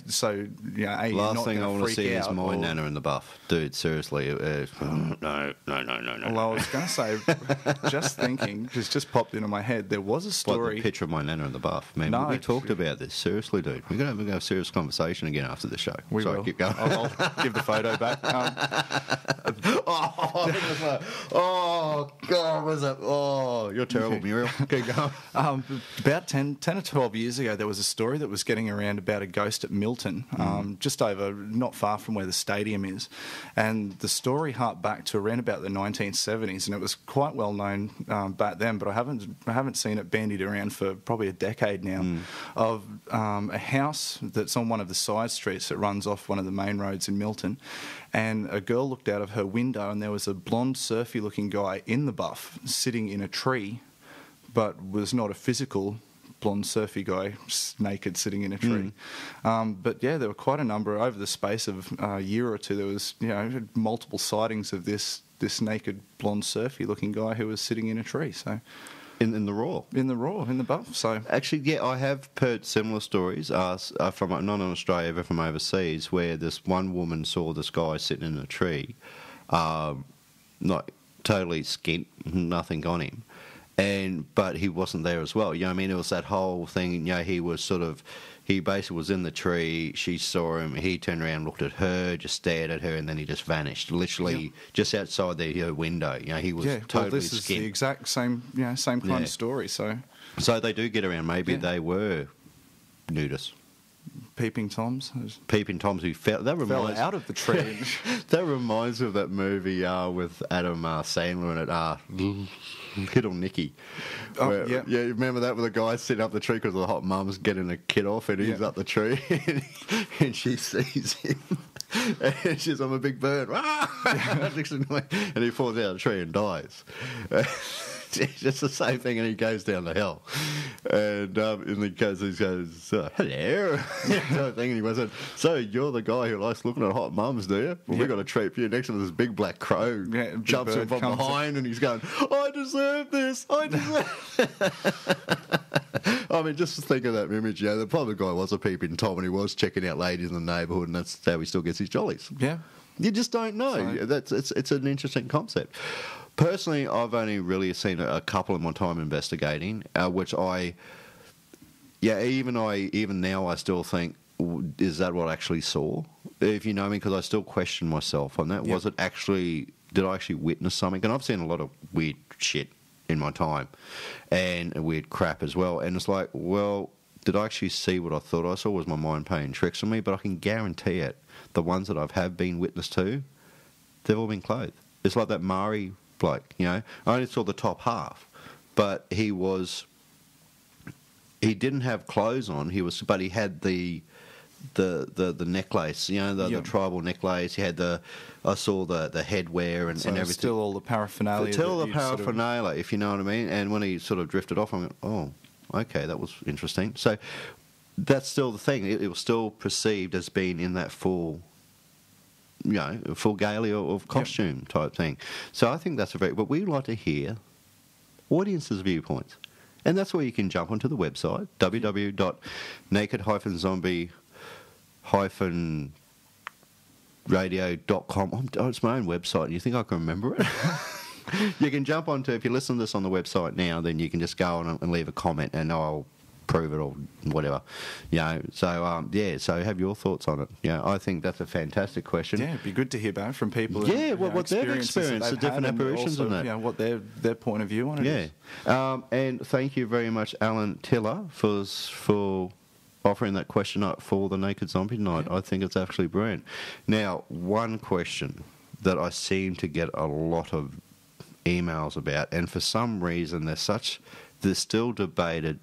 So last thing I want to see is my nana in the buff, dude. Seriously, no. Well, I was going to say, just popped into my head. There was a story. Like the picture of my nana in the buff. Man, we talked about this. Seriously, dude. We're going to have a serious conversation again after the show. We will. Keep going. I'll give the photo back. Oh God, was that? Oh, you're terrible, Muriel. Keep going. About 10 or 12 years ago, there was a story that was getting around about a ghost at Milton, just over, not far from where the stadium is. And the story harked back to around about the 1970s, and it was quite well known back then, but I haven't seen it bandied around for probably a decade now, of a house that's on one of the side streets that runs off one of the main roads in Milton. And a girl looked out of her window, and there was a blonde, surfy-looking guy in the buff sitting in a tree, but was not a physical blonde surfy guy, naked, sitting in a tree. But there were quite a number over the space of a year or two. There was multiple sightings of this naked blonde surfy looking guy who was sitting in a tree. So in the raw, in the buff. So actually, I have heard similar stories from not in Australia but from overseas, where this one woman saw this guy sitting in a tree, not totally skint, nothing on him. But he wasn't there as well. It was that whole thing. He basically was in the tree. She saw him. He turned around, looked at her, just stared at her, and then he just vanished. Literally, just outside her window. He was totally this is skint. the exact same kind of story. So they do get around. Maybe they were nudists. Peeping Toms who fell out of the tree. That reminds me of that movie with Adam Sandler in it, Little Nicky. Remember that, with the guy sitting up the tree because the hot mum's getting a kid off, and he's up the tree, and she sees him, and she's on a big bird, and he falls out of the tree and dies. It's just the same thing, and he goes down the hill, and he goes, hello, and he goes, so you're the guy who likes looking at hot mums, do you? Well, we got a treat for you. Next to this big black crow jumps in from behind, and he's going, I deserve this. I mean, just think of that image. The probably guy was a peeping Tom, and he was checking out ladies in the neighbourhood, and that's how he still gets his jollies. Yeah, you just don't know. It's an interesting concept. Personally, I've only really seen a couple in my time investigating, which even now I still think, is that what I actually saw? If you know me, because I still question myself on that. Yep. Did I actually witness something? And I've seen a lot of weird shit in my time, and weird crap as well. And it's like, well, did I actually see what I thought I saw? Was my mind playing tricks on me? But I can guarantee it. the ones that have been witness to, they've all been clothed. It's like that Maori bloke, you know. I only saw the top half, but he didn't have clothes on. But he had the necklace, you know, the tribal necklace. He had I saw the headwear and everything. Still all the paraphernalia. Still the paraphernalia, if you know what I mean. And when he sort of drifted off, I went, oh, okay, that was interesting. So that's still the thing. It was still perceived as being in that full gala of costume type thing. So I think that's but we'd like to hear audiences' viewpoints. And that's where you can jump onto the website, www.naked-zombie-radio.com. Oh, it's my own website, and you think I can remember it? You can jump onto, if you listen to this on the website now, then you can just go on and leave a comment, and I'll prove it or whatever. So have your thoughts on it. I think that's a fantastic question. Yeah, it'd be good to hear back from people. What they've experienced, the different apparitions and that. What their point of view on it is. And thank you very much, Alan Tiller, for offering that question up for the Naked Zombie Night. I think it's actually brilliant. Now, one question that I seem to get a lot of emails about, and for some reason they're still debated.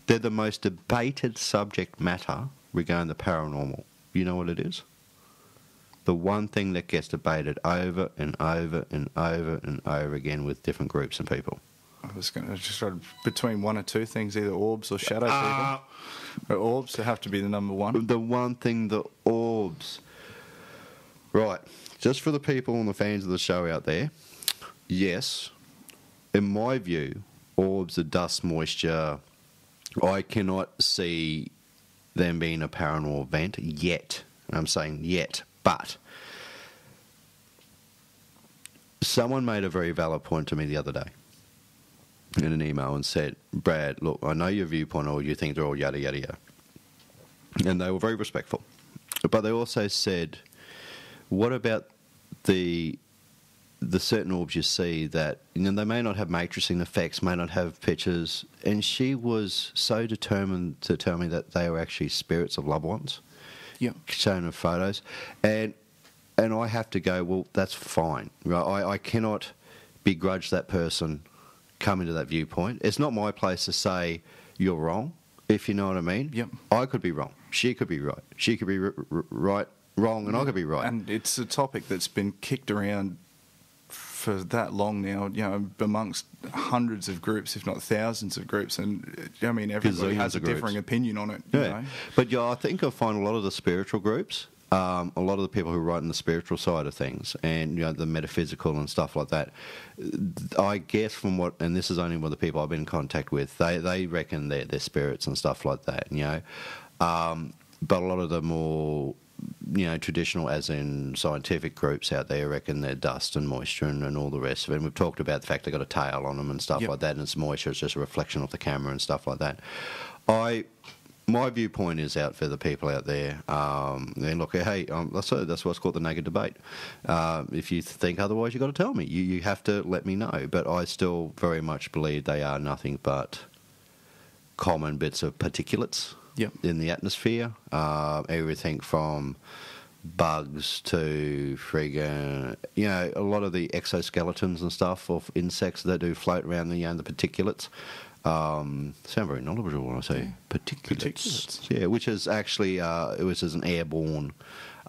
They're the most debated subject matter regarding the paranormal. You know what it is? The one thing that gets debated over and over and over and over again with different groups and people. I was going to just try between one or two things, either orbs or shadow people. But orbs have to be the number one. The one thing, the orbs. Right. Just for the people and the fans of the show out there, yes, in my view, orbs are dust, moisture. I cannot see them being a paranormal event yet. I'm saying yet, but someone made a very valid point to me the other day in an email and said, Brad, look, I know your viewpoint, or you think they're all yada, yada, yada. And they were very respectful. But they also said, what about the certain orbs you see that, they may not have matrixing effects, may not have pictures, and she was so determined to tell me that they were actually spirits of loved ones, shown in photos, and I have to go, well, that's fine. Right? I cannot begrudge that person coming to that viewpoint. It's not my place to say you're wrong, if you know what I mean. Yep. I could be wrong. She could be right. She could be wrong, and I could be right. And it's a topic that's been kicked around for that long now, amongst hundreds of groups, if not thousands of groups, and everybody has a differing opinion on it. But I think I find a lot of the spiritual groups, a lot of the people who write in the spiritual side of things, and the metaphysical and stuff like that, I guess from and this is only what the people I've been in contact with, they reckon they're spirits and stuff like that, but a lot of the more traditional, as in scientific groups out there, reckon they're dust and moisture and all the rest of it. And we've talked about the fact they've got a tail on them and stuff like that, and it's moisture, it's just a reflection of the camera and stuff like that. My viewpoint is out for the people out there. And look, hey, that's what's called the naked debate. If you think otherwise, you've got to tell me. You have to let me know. But I still very much believe they are nothing but common bits of particulates in the atmosphere. Everything from bugs to friggin', a lot of the exoskeletons and stuff of insects that do float around the particulates. Sound very knowledgeable when I say particulates. Yeah, which is actually which is an airborne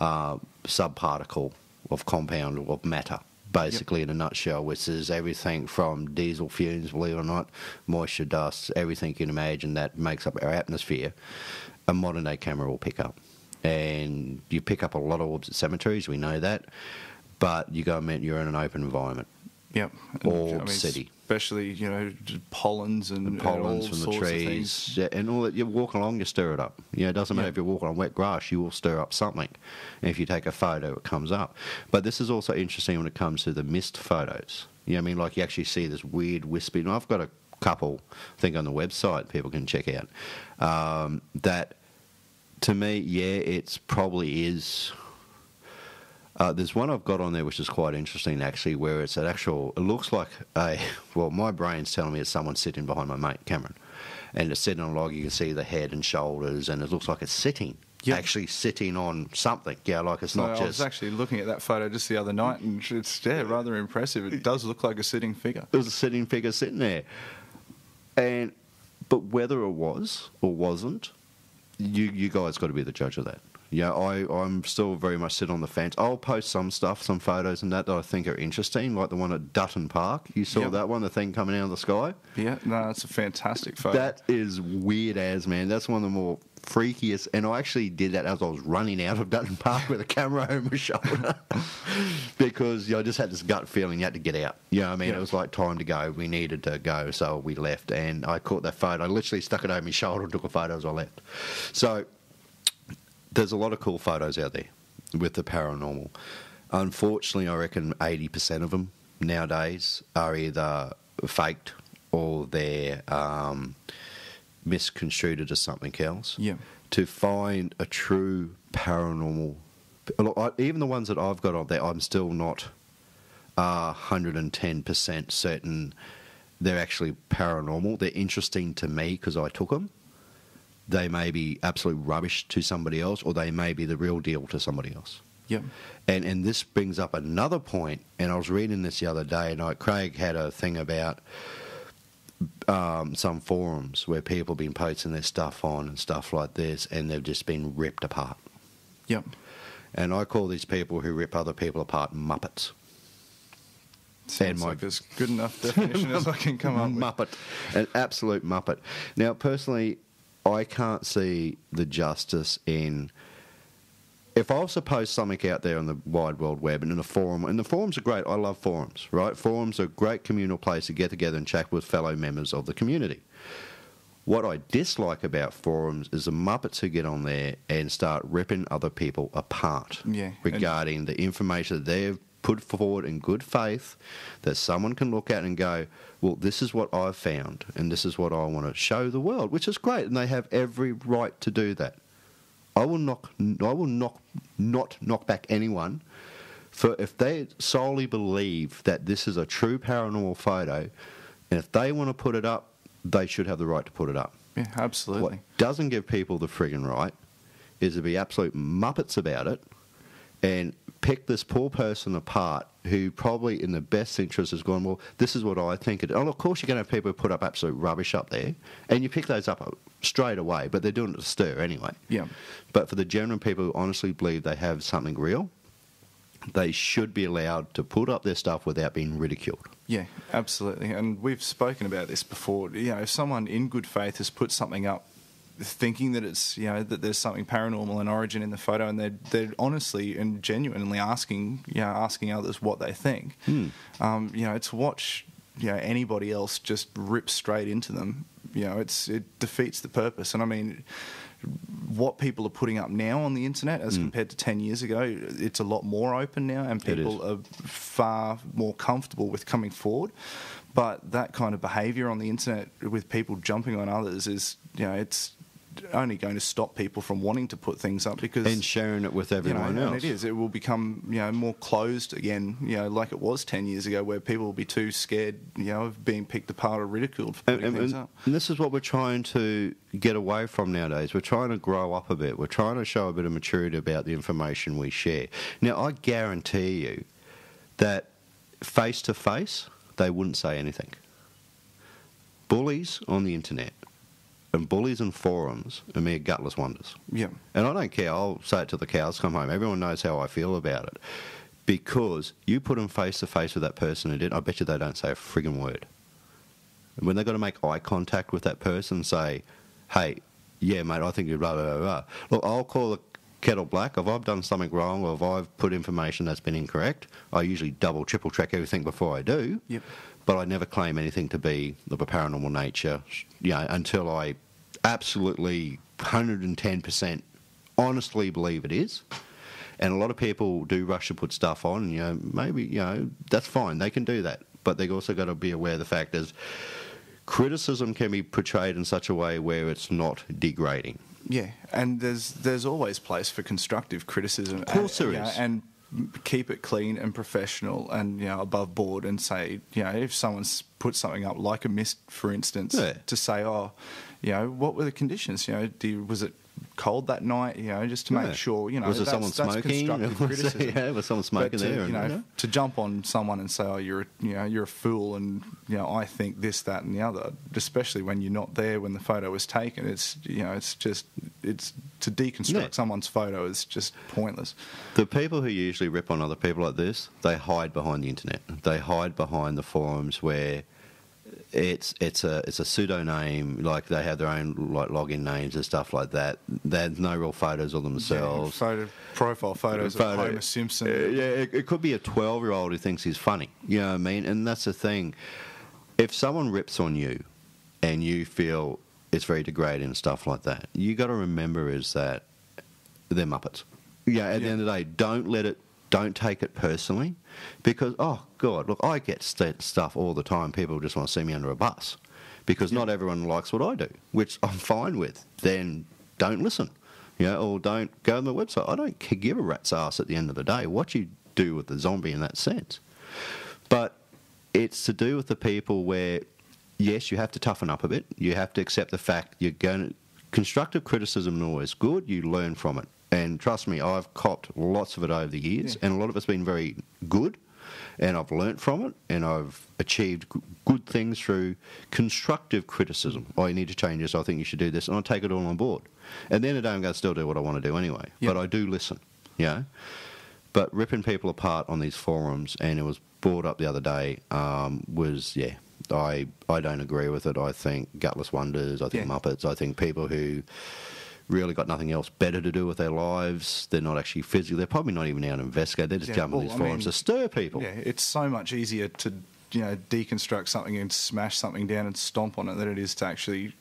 subparticle of compound of matter, basically in a nutshell, which is everything from diesel fumes, believe it or not, moisture, dust, everything you can imagine that makes up our atmosphere. A modern day camera will pick up, and you pick up a lot of orbs at cemeteries. We know that, but you're in an open environment. Yep. Orb city. Especially, pollens and pollens from the trees. Yeah, and all that. You're walking along, you stir it up. It doesn't matter if you're walking on wet grass, you will stir up something. And if you take a photo, it comes up. But this is also interesting when it comes to the mist photos. Like you actually see this weird wispy. And I've got a couple, I think, on the website people can check out. That, to me, it probably is. There's one I've got on there which is quite interesting, actually, where it looks like my brain's telling me it's someone sitting behind my mate, Cameron. And it's sitting on a log, you can see the head and shoulders, and it looks like it's sitting. actually sitting on something. Yeah, like it's not I was actually looking at that photo just the other night, and it's rather impressive. It does look like a sitting figure. It was a sitting figure sitting there. But whether it was or wasn't, you guys got to be the judge of that. Yeah, I'm still very much sit on the fence. I'll post some stuff, some photos and that I think are interesting, like the one at Dutton Park. You saw that one, the thing coming out of the sky? Yeah, no, it's a fantastic photo. That is weird as, man. That's one of the more freakiest. And I actually did that as I was running out of Dutton Park with a camera over my shoulder because I just had this gut feeling you had to get out. You know what I mean? It was like time to go. We needed to go, so we left. And I caught that photo. I literally stuck it over my shoulder and took a photo as I left. So there's a lot of cool photos out there with the paranormal. Unfortunately, I reckon 80% of them nowadays are either faked or they're misconstrued as something else. Yeah. To find a true paranormal, even the ones that I've got on there, I'm still not 110% certain they're actually paranormal. They're interesting to me because I took them. They may be absolute rubbish to somebody else, or they may be the real deal to somebody else. Yep. And this brings up another point, and I was reading this the other day, and Craig had a thing about some forums where people have been posting their stuff on and stuff like this, and they've just been ripped apart. Yep. And I call these people who rip other people apart Muppets. Sounds like as good enough definition as I can come up with. Muppet. An absolute Muppet. Now, personally, I can't see the justice in... If I was to post something out there on the wide world web and in a forum, and the forums are great, I love forums, right? Forums are a great communal place to get together and chat with fellow members of the community. What I dislike about forums is the Muppets who get on there and start ripping other people apart regarding the information that they've put forward in good faith, that someone can look at and go, well, this is what I've found, and this is what I want to show the world, which is great, and they have every right to do that. I will not knock back anyone for if they solely believe that this is a true paranormal photo, and if they want to put it up, they should have the right to put it up. Yeah, absolutely. What doesn't give people the friggin' right is to be absolute muppets about it and pick this poor person apart who probably in the best interest has gone, well, this is what I think. And of course you're going to have people who put up absolute rubbish up there, and you pick those up straight away, but they're doing it to stir anyway. Yeah. But for the general people who honestly believe they have something real, they should be allowed to put up their stuff without being ridiculed. Yeah, absolutely. And we've spoken about this before. You know, if someone in good faith has put something up thinking that it's, you know, that there's something paranormal in origin in the photo, and they're honestly and genuinely asking others what they think, you know, to watch, you know, anybody else just rip straight into them, you know, it defeats the purpose. And I mean, what people are putting up now on the internet as compared to 10 years ago, it's a lot more open now, and people are far more comfortable with coming forward. But that kind of behaviour on the internet with people jumping on others is, you know, it's only going to stop people from wanting to put things up because... And sharing it with everyone else. And it is. It will become, you know, more closed again, you know, like it was 10 years ago, where people will be too scared, you know, of being picked apart or ridiculed for putting things up. And this is what we're trying to get away from nowadays. We're trying to grow up a bit. We're trying to show a bit of maturity about the information we share. Now, I guarantee you that face-to-face, they wouldn't say anything. Bullies on the internet and bullies in forums are mere gutless wonders. Yeah. And I don't care. I'll say it till the cows come home. Everyone knows how I feel about it. Because you put them face-to-face with that person who did, I bet you they don't say a friggin' word. And when they've got to make eye contact with that person and say, hey, yeah, mate, I think you're blah, blah, blah, blah. Look, I'll call the kettle black. If I've done something wrong or if I've put information that's been incorrect, I usually double, triple check everything before I do. Yep. But I never claim anything to be of a paranormal nature, you know, until I absolutely 110% honestly believe it is. And a lot of people do rush to put stuff on, you know, maybe, you know, that's fine. They can do that. But they've also got to be aware of the fact is criticism can be portrayed in such a way where it's not degrading. Yeah, and there's always place for constructive criticism. Of course there is. And keep it clean and professional and, you know, above board, and say, you know, if someone's put something up like a mist, for instance, to say, oh, you know, what were the conditions? You know, was it cold that night, just to make sure, was there someone smoking? Constructive criticism. Was someone smoking there? To jump on someone and say, oh, you're a fool, and I think this, that, and the other, especially when you're not there when the photo was taken, it's to deconstruct someone's photo is just pointless. The people who usually rip on other people like this, they hide behind the internet. They hide behind the forums where it's a pseudonym, like they have their own like login names and stuff like that. There's no real photos of themselves. Profile photos of Homer Simpson. It could be a 12-year-old who thinks he's funny. You know what I mean? And that's the thing. If someone rips on you and you feel it's very degrading and stuff like that, you got to remember is that they're Muppets. At the end of the day, don't take it personally, because, oh, God, look, I get stuff all the time. People just want to see me under a bus because not everyone likes what I do, which I'm fine with. Then don't listen, or don't go to my website. I don't give a rat's ass at the end of the day what you do with the zombie in that sense. But it's to do with the people where, yes, you have to toughen up a bit. You have to accept the fact you're going to... Constructive criticism is always good. You learn from it. And trust me, I've copped lots of it over the years, and a lot of it's been very good, and I've learnt from it, and I've achieved good things through constructive criticism. Oh, you need to change this, I think you should do this, and I take it all on board. And then I don't go still do what I want to do anyway, but I do listen, But ripping people apart on these forums, and it was brought up the other day, I don't agree with it. I think gutless wonders, I think Muppets, I think people who really got nothing else better to do with their lives. They're not actually physically. They're probably not even out to investigate. They're just jumping on these forums to stir people. Yeah, it's so much easier to deconstruct something and smash something down and stomp on it than it is to actually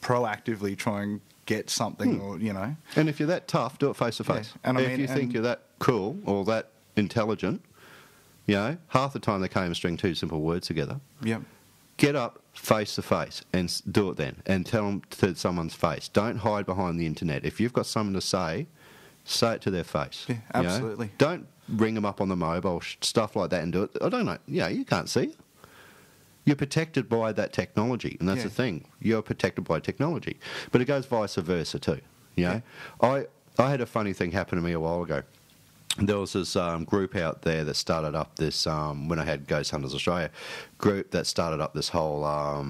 proactively try and get something or. And if you're that tough, do it face to face. And if you think you're that cool or that intelligent, half the time they can't even string two simple words together. Yep. Get up face to face and do it then, and tell them to someone's face. Don't hide behind the internet. If you've got something to say it to their face. Yeah, absolutely. Don't ring them up on the mobile, stuff like that, and do it. I don't know. You can't see it. You're protected by that technology, and that's the thing. You're protected by technology, but it goes vice versa too. I had a funny thing happen to me a while ago. There was this group out there that started up this, when I had Ghost Hunters Australia, group that started up this whole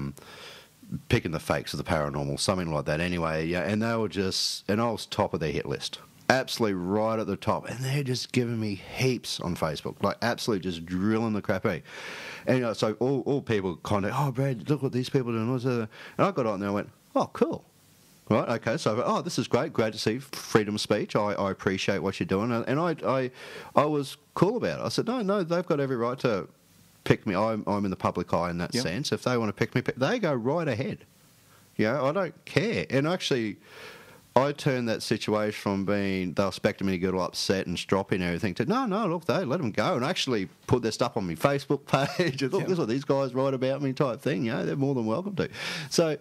picking the fakes of the paranormal, something like that anyway, and they were just, and I was top of their hit list. Absolutely right at the top, and they're just giving me heaps on Facebook, like absolutely just drilling the crap out. And so all people kind of, oh, Brad, look what these people are doing. And I got on there and went, oh, cool. Right, okay, so, this is great to see freedom of speech. I appreciate what you're doing. And I was cool about it. I said, no, they've got every right to pick me. I'm in the public eye in that sense. If they want to pick me, they go right ahead. I don't care. And actually, I turned that situation from being, they were expecting me to get all upset and stroppy and everything, to, no, look, they let them go, and actually put their stuff on my Facebook page. And, look, this is what these guys write about me type thing. They're more than welcome to. So...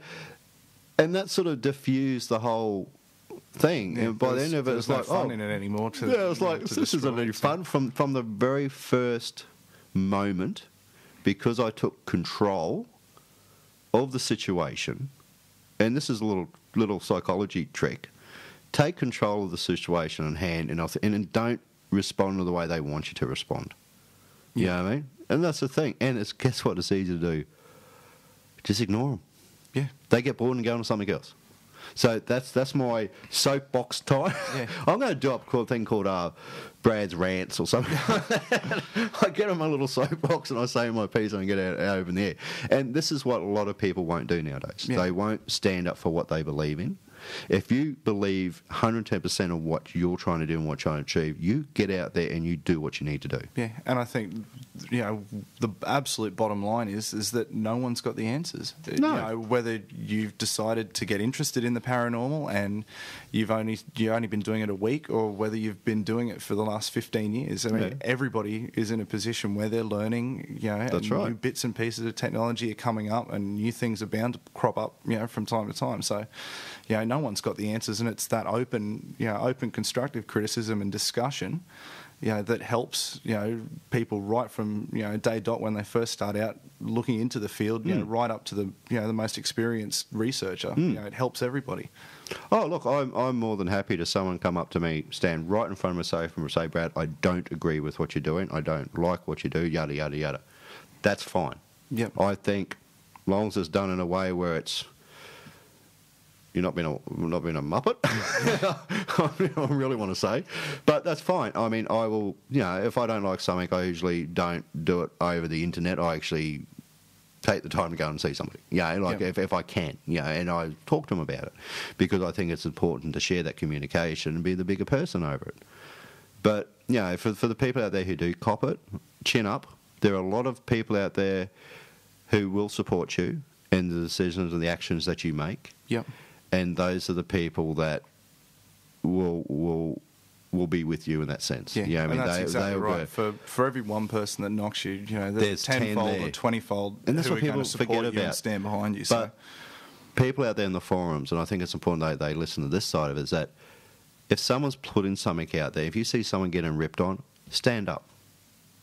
And that sort of diffused the whole thing. Yeah, and by the end of it, it's like, fun in it anymore. It was like, this isn't any fun. From the very first moment, because I took control of the situation, and this is a little psychology trick. Take control of the situation in hand, and don't respond to the way they want you to respond. You know what I mean? And that's the thing. And guess what? It's easy to do. Just ignore them. Yeah. They get bored and go on to something else. So that's my soapbox time. Yeah. I'm going to do a thing called Brad's Rants or something like that. I get on my little soapbox and I say my piece and I get out over in the air. And this is what a lot of people won't do nowadays. Yeah. They won't stand up for what they believe in. If you believe 110% of what you're trying to do and what you're trying to achieve, you get out there and you do what you need to do. Yeah, and I think the absolute bottom line is that no one's got the answers. No. Whether you've decided to get interested in the paranormal and you've only been doing it a week, or whether you've been doing it for the last 15 years. I mean, everybody is in a position where they're learning. That's right. New bits and pieces of technology are coming up, and new things are bound to crop up. From time to time. So, no one's got the answers, and it's that open constructive criticism and discussion that helps, people right from, day dot when they first start out looking into the field, right up to the, the most experienced researcher. It helps everybody. Oh, look, I'm more than happy to someone come up to me, stand right in front of my sofa and say, Brad, I don't agree with what you're doing. I don't like what you do, yada, yada, yada. That's fine. Yep. I think as long as it's done in a way where it's you're not being a muppet. I really want to say, but that's fine. I mean, I will. If I don't like something, I usually don't do it over the internet. I actually take the time to go and see somebody. If I can. And I talk to them about it because I think it's important to share that communication and be the bigger person over it. But for the people out there who do cop it, chin up. There are a lot of people out there who will support you in the decisions and the actions that you make. Yep. And those are the people that will be with you in that sense. Yeah, that's exactly right. For every one person that knocks you, there's 10-fold or 20-fold and that's who what are going people to support forget you about. and stand behind you. But people out there in the forums, and I think it's important that they listen to this side of it, is that if someone's putting something out there, if you see someone getting ripped on, stand up.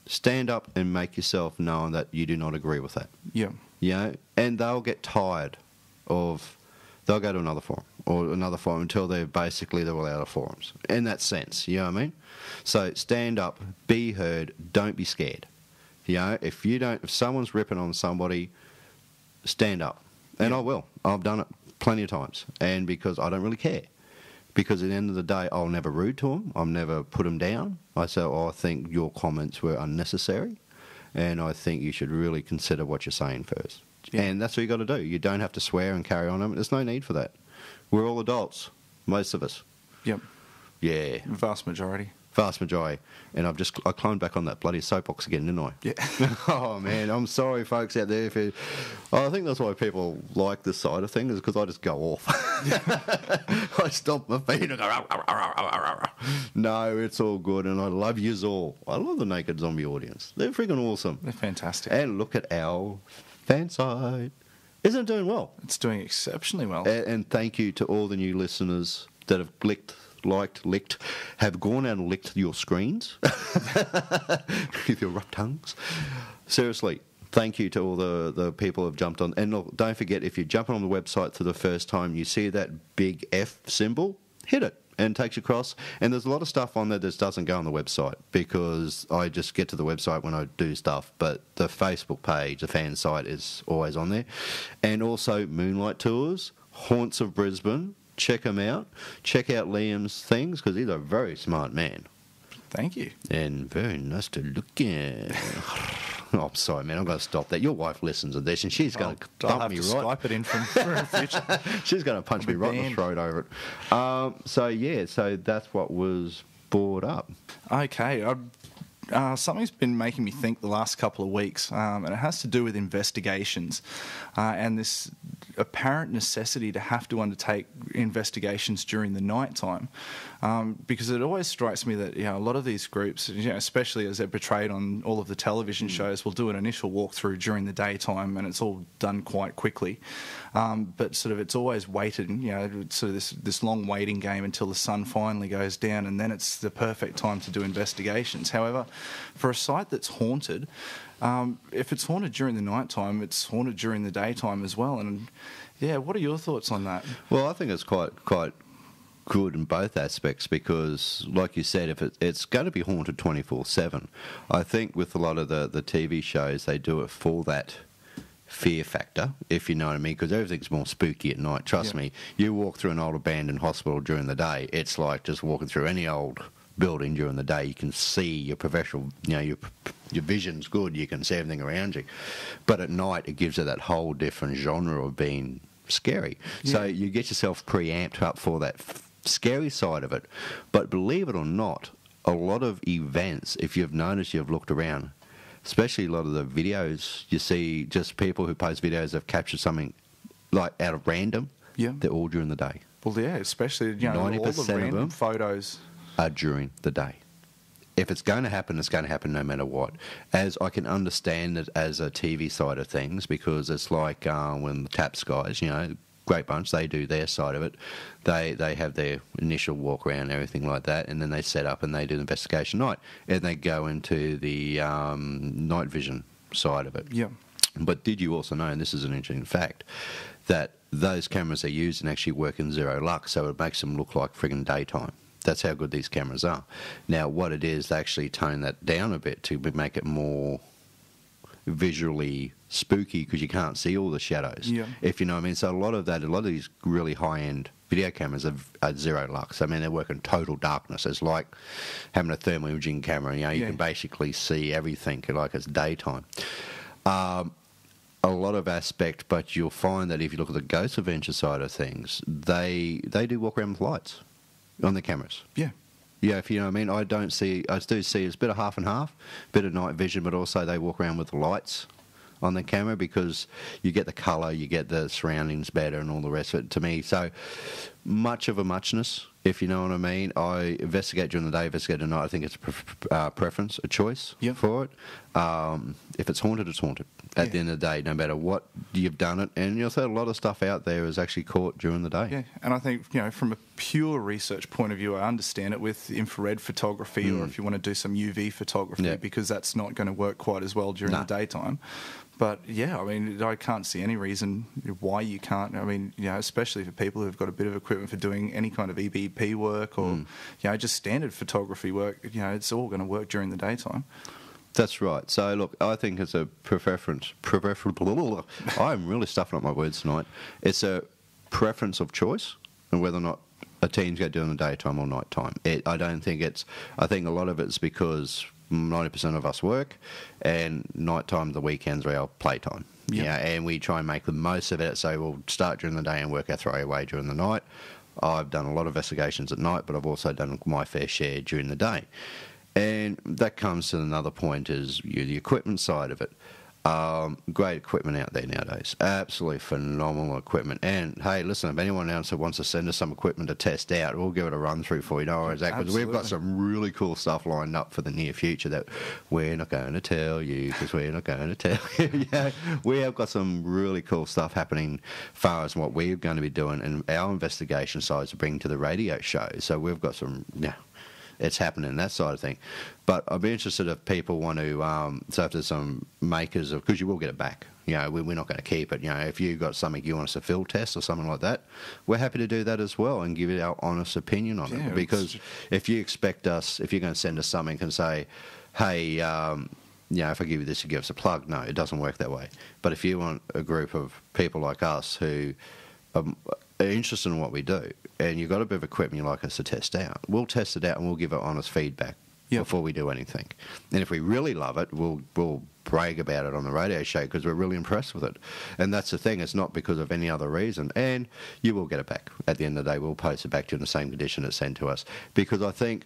Stand up and make yourself known that you do not agree with that. Yeah. And they'll get tired of... They'll go to another forum or another forum until they're all out of forums. In that sense, you know what I mean? So stand up, be heard, don't be scared. If someone's ripping on somebody, stand up. And I will. I've done it plenty of times. And because I don't really care. Because at the end of the day, I'll never rude to them. I'll never put them down. I say, I think your comments were unnecessary. And I think you should really consider what you're saying first. Yeah. And that's what you got to do. You don't have to swear and carry on them. There's no need for that. We're all adults, most of us. Yep. Yeah. Vast majority. And I climbed back on that bloody soapbox again, didn't I? Yeah. Oh, man, I'm sorry, folks out there. I think that's why people like this side of things, is because I just go off. I stomp my feet and go, rah, rah, rah, rah, rah, rah. No, it's all good, and I love yous all. I love the Naked Zombie audience. They're freaking awesome. They're fantastic. And look at our fan site. Isn't it doing well? It's doing exceptionally well. And thank you to all the new listeners that have have gone out and licked your screens with your rough tongues. Seriously, thank you to all the people who have jumped on. And look, don't forget, if you're jumping on the website for the first time, you see that big F symbol, hit it. And it takes you across. And there's a lot of stuff on there that doesn't go on the website because I just get to the website when I do stuff. But the Facebook page, the fan site, is always on there. And also Moonlight Tours, Haunts of Brisbane. Check them out. Check out Liam's things because he's a very smart man. Thank you. And very nice to look at. Oh, I'm sorry, man. I'm going to stop that. Your wife listens to this, and she's going to thump me right. I'll have to Skype it in for the future. She's going to punch me right in the throat over it. So that's what was brought up. Okay. Something's been making me think the last couple of weeks, and it has to do with investigations and this apparent necessity to have to undertake investigations during the night time. Because it always strikes me that a lot of these groups, especially as they're portrayed on all of the television shows, will do an initial walkthrough during the daytime, and it's all done quite quickly. But sort of it's always waited, sort of this long waiting game until the sun finally goes down, and then it's the perfect time to do investigations. However, for a site that's haunted, if it's haunted during the night time, it's haunted during the daytime as well. And what are your thoughts on that? Well, I think it's quite good in both aspects because, like you said, if it's going to be haunted 24/7, I think with a lot of the TV shows, they do it for that fear factor, if you know what I mean, because everything's more spooky at night. Trust me, you walk through an old abandoned hospital during the day, it's like just walking through any old building during the day. You can see your professional, your vision's good, you can see everything around you. But at night, it gives it that whole different genre of being scary. Yeah. So you get yourself preamped up for that scary side of it. But believe it or not, a lot of events, if you've noticed, you've looked around, especially a lot of the videos, you see just people who post videos have captured something like out of random. Yeah. They're all during the day. Well, yeah, especially, 90% all the random photos are during the day. If it's going to happen, it's going to happen no matter what. As I can understand it as a TV side of things, because it's like when the TAPS guys, great bunch. They do their side of it. They have their initial walk around and everything like that, and then they set up and they do the investigation night, and they go into the night vision side of it. Yeah. But did you also know, and this is an interesting fact, that those cameras they use and actually work in zero lux, so it makes them look like friggin' daytime. That's how good these cameras are. Now, what it is, they actually tone that down a bit to make it more visually spooky because you can't see all the shadows, yeah. if you know what I mean. So a lot of these really high-end video cameras are zero lux. I mean, they work in total darkness. It's like having a thermal imaging camera. You can basically see everything like it's daytime. A lot of aspect, but you'll find that if you look at the Ghost Adventure side of things, they do walk around with lights on the cameras. Yeah. Yeah, if you know what I mean. I do see it's a bit of half and half, bit of night vision, but also they walk around with lights on the camera because you get the colour, you get the surroundings better and all the rest of it to me. So much of a muchness, if you know what I mean. I investigate during the day, investigate at night. I think it's a preference, a choice for it. If it's haunted, it's haunted. At the end of the day, no matter what you've done it. And you'll see a lot of stuff out there is actually caught during the day. Yeah, and I think, from a pure research point of view, I understand it with infrared photography or if you want to do some UV photography because that's not going to work quite as well during the daytime. But, yeah, I mean, I can't see any reason why you can't. I mean, especially for people who've got a bit of equipment for doing any kind of EBP work or, just standard photography work, it's all going to work during the daytime. That's right. So, look, I think it's a preference. I'm really stuffing up my words tonight. It's a preference of choice and whether or not a team's going to do it in the daytime or nighttime. I don't think it's... I think a lot of it's because 90% of us work and nighttime, the weekends are our playtime. Yeah, and we try and make the most of it. So we'll start during the day and work our throwaway during the night. I've done a lot of investigations at night, but I've also done my fair share during the day. And that comes to another point is the equipment side of it. Great equipment out there nowadays. Absolutely phenomenal equipment. And, hey, listen, if anyone else wants to send us some equipment to test out, we'll give it a run-through for you. No, exactly. We've got some really cool stuff lined up for the near future that we're not going to tell you because we're not going to tell you. We have got some really cool stuff happening as far as what we're going to be doing and our investigation side to bring to the radio show. So we've got some... it's happening, that side of thing. But I'd be interested if people want to, so if there's some makers of, because you will get it back. We're not going to keep it. If you've got something you want us to field test or something like that, we're happy to do that as well and give you our honest opinion on it. Because if you expect us, if you're going to send us something and say, hey, if I give you this, you give us a plug. No, it doesn't work that way. But if you want a group of people like us who are interested in what we do, and you've got a bit of equipment you like us to test out, we'll test it out and we'll give it honest feedback before we do anything. And if we really love it, we'll brag about it on the radio show because we're really impressed with it. And that's the thing, it's not because of any other reason. And you will get it back. At the end of the day, we'll post it back to you in the same condition it's sent to us. Because I think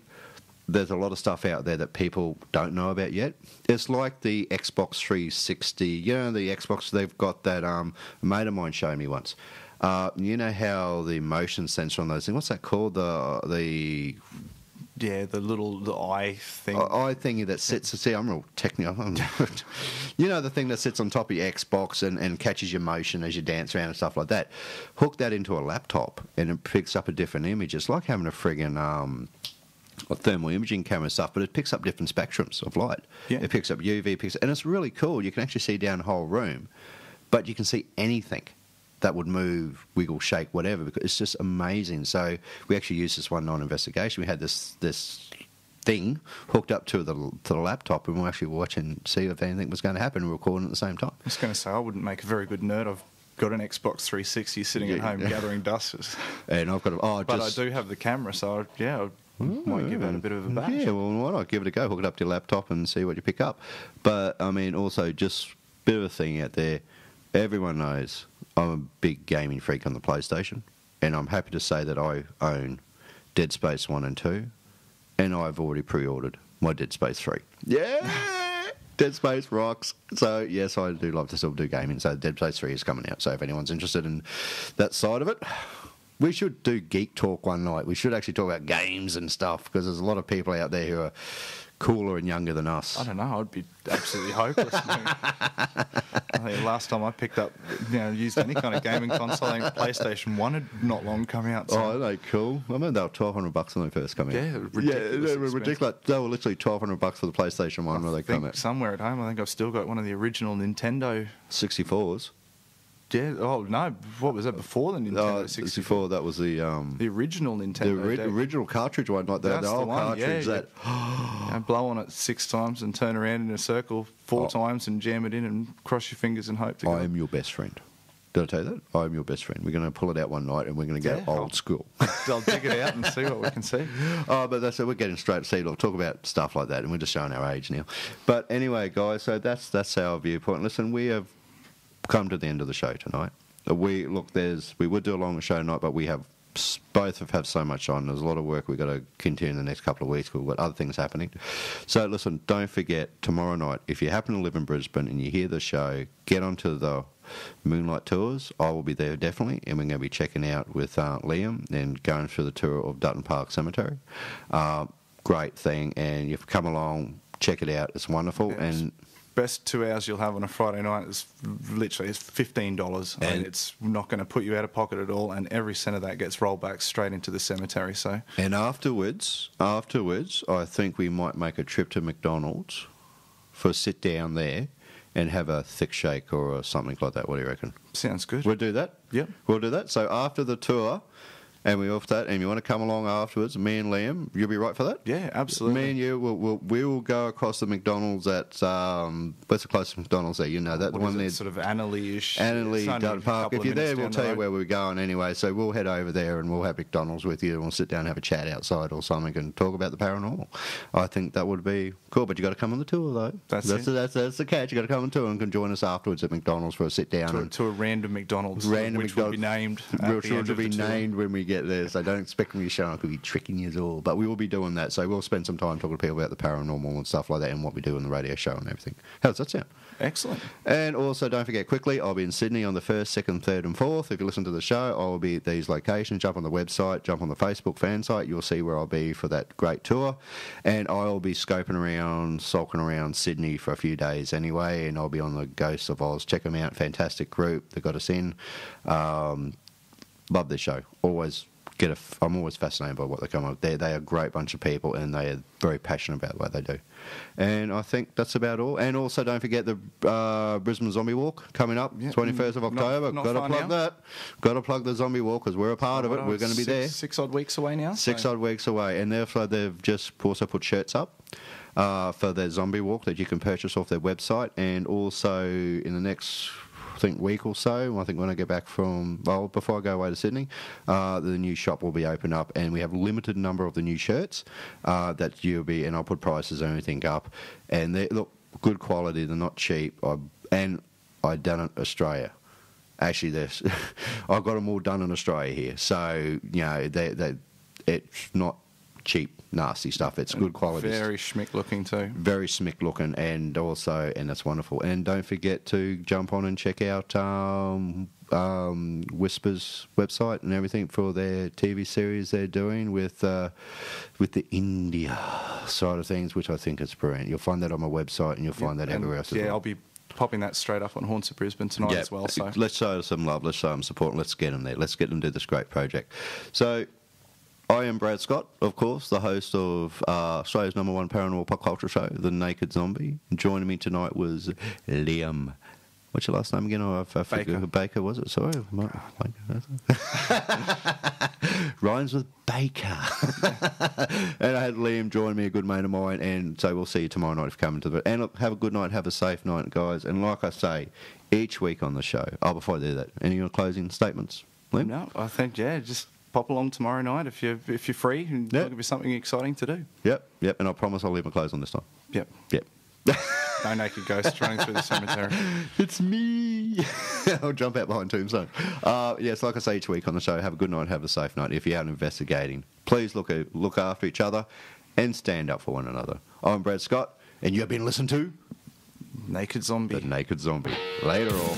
there's a lot of stuff out there that people don't know about yet. It's like the Xbox 360, the Xbox, they've got that, a mate of mine showed me once. You know how the motion sensor on those things, what's that called? The eye thing. Eye thingy that sits, see, I'm real technical. The thing that sits on top of your Xbox and catches your motion as you dance around and stuff like that. Hook that into a laptop and it picks up a different image. It's like having a friggin' a thermal imaging camera and stuff, but it picks up different spectrums of light. Yeah. It picks up UV, and it's really cool. You can actually see down the whole room, but you can see anything that would move, wiggle, shake, whatever, because it's just amazing. So we actually used this one night investigation. We had this thing hooked up to the laptop, and we'll actually watch and see if anything was going to happen. We're recording at the same time. I was going to say, I wouldn't make a very good nerd. I've got an Xbox 360 sitting at home gathering dust. And I've got but I do have the camera, so I might give that a bit of a bash. Yeah, well, why not give it a go? Hook it up to your laptop and see what you pick up. But, I mean, also just a bit of a thing out there. Everyone knows I'm a big gaming freak on the PlayStation, and I'm happy to say that I own Dead Space 1 and 2, and I've already pre-ordered my Dead Space 3. Yeah! Dead Space rocks. So, yes, I do love to still do gaming, so Dead Space 3 is coming out. So if anyone's interested in that side of it, We should do geek talk one night. We should actually talk about games and stuff because there's a lot of people out there who are cooler and younger than us. I don't know. I'd be absolutely hopeless. I think last time I picked up, used any kind of gaming console, I think PlayStation 1 had not long come out. So. Oh, are they cool? I remember they were $1,200 when they first came out. Yeah, ridiculous. They were ridiculous. They were literally $1,200 for the PlayStation 1 when they came out. Somewhere at home, I think I've still got one of the original Nintendo 64s. Yeah. Oh no. What was that before the Nintendo 64? That was the original Nintendo. The original cartridge one, like the old cartridge that. Blow on it 6 times and turn around in a circle 4 times and jam it in and cross your fingers and hope to go. I am your best friend. Did I tell you that? I am your best friend. We're going to pull it out one night and we're going to go old school. I'll dig it out and see what we can see. Oh, but that's it. We're getting straight to see. Look, talk about stuff like that, and we're just showing our age now. But anyway, guys, so that's our viewpoint. Listen, we have come to the end of the show tonight. We would do a longer show tonight, but we have both have so much on. There's a lot of work we've got to continue in the next couple of weeks. We've got other things happening. So listen, don't forget, tomorrow night, if you happen to live in Brisbane and you hear the show, get onto the Moonlight Tours. I will be there definitely, and we're going to be checking out with Liam and going through the tour of Dutton Park Cemetery. Great thing, and you come along, check it out. It's wonderful. Yes. And best 2 hours you'll have on a Friday night is literally $15. I mean, it's not going to put you out of pocket at all, and every cent of that gets rolled back straight into the cemetery. So, and afterwards, I think we might make a trip to McDonald's for a sit down there and have a thick shake or something like that. What do you reckon? Sounds good. We'll do that. Yep, we'll do that. So after the tour. And we off that, and you want to come along afterwards, me and Liam, you'll be right for that? Yeah, absolutely. Me and you, we will go across the McDonald's at, where's the closest McDonald's there? You know that, the one there. Sort of Annalee-ish. Annalee, Dutton Park. If you're there, we'll tell you where we're going anyway. So we'll head over there and we'll have McDonald's with you and we'll sit down and have a chat outside or something and talk about the paranormal. I think that would be cool, but you got to come on the tour though. That's the catch. You got to come on the tour and can join us afterwards at McDonald's for a sit down. To a random McDonald's. Which will be named. Real sure to be named when we get there, so don't expect me to show up. Could be tricking you all, but we will be doing that. So we'll spend some time talking to people about the paranormal and stuff like that, and what we do in the radio show and everything. How does that sound? Excellent. And also, don't forget quickly, I'll be in Sydney on the 1st, 2nd, 3rd, and 4th. If you listen to the show, I will be at these locations. Jump on the website, jump on the Facebook fan site. You'll see where I'll be for that great tour. And I'll be scoping around, sulking around Sydney for a few days anyway. And I'll be on the Ghosts of Oz. Check them out. Fantastic group. They got us in. Love this show. I'm always fascinated by what they come up with. They are a great bunch of people, and they are very passionate about what they do. And I think that's about all. And also, don't forget the Brisbane Zombie Walk coming up, 21st of October. Got to plug that. Got to plug the Zombie Walk because we're a part of it. We're going to be there. 6 odd weeks away now. 6 odd weeks away. And therefore, they've just also put shirts up for their Zombie Walk that you can purchase off their website. And also, in the next week or so, I think when I get back before I go away to Sydney, the new shop will be open up, and we have a limited number of the new shirts that and I'll put prices and everything up, and they look good quality, they're not cheap, and I done it Australia. Actually, I've got them all done in Australia here, so it's not cheap, nasty stuff. It's good quality. Very schmick looking too. Very schmick looking, and that's wonderful. And don't forget to jump on and check out Whisper's website and everything for their TV series they're doing with the India side of things, which I think is brilliant. You'll find that on my website, and you'll find that everywhere else as well. I'll be popping that straight up on Haunts of Brisbane tonight as well. So let's show some love, let's show them support, and let's get them there. Let's get them to do this great project. So I am Brad Scott, of course, the host of Australia's #1 paranormal pop culture show, The Naked Zombie. Joining me tonight was Liam. What's your last name again? Baker, was it? Sorry. Rhymes with Baker. And I had Liam join me, a good mate of mine, and so we'll see you tomorrow night if you come into it. And look, have a good night, have a safe night, guys. And like I say, each week on the show, before I do that, any closing statements, Liam? No, I think, just pop along tomorrow night if you're free, and there'll be something exciting to do. Yep. And I promise I'll leave my clothes on this time. Yep. No naked ghosts running through the cemetery. It's me. I'll jump out behind Tombstone. Yes, like I say each week on the show, have a good night, have a safe night. If you're out investigating, please look after each other and stand up for one another. I'm Brad Scott, and you've been listening to Naked Zombie. The Naked Zombie. Later all.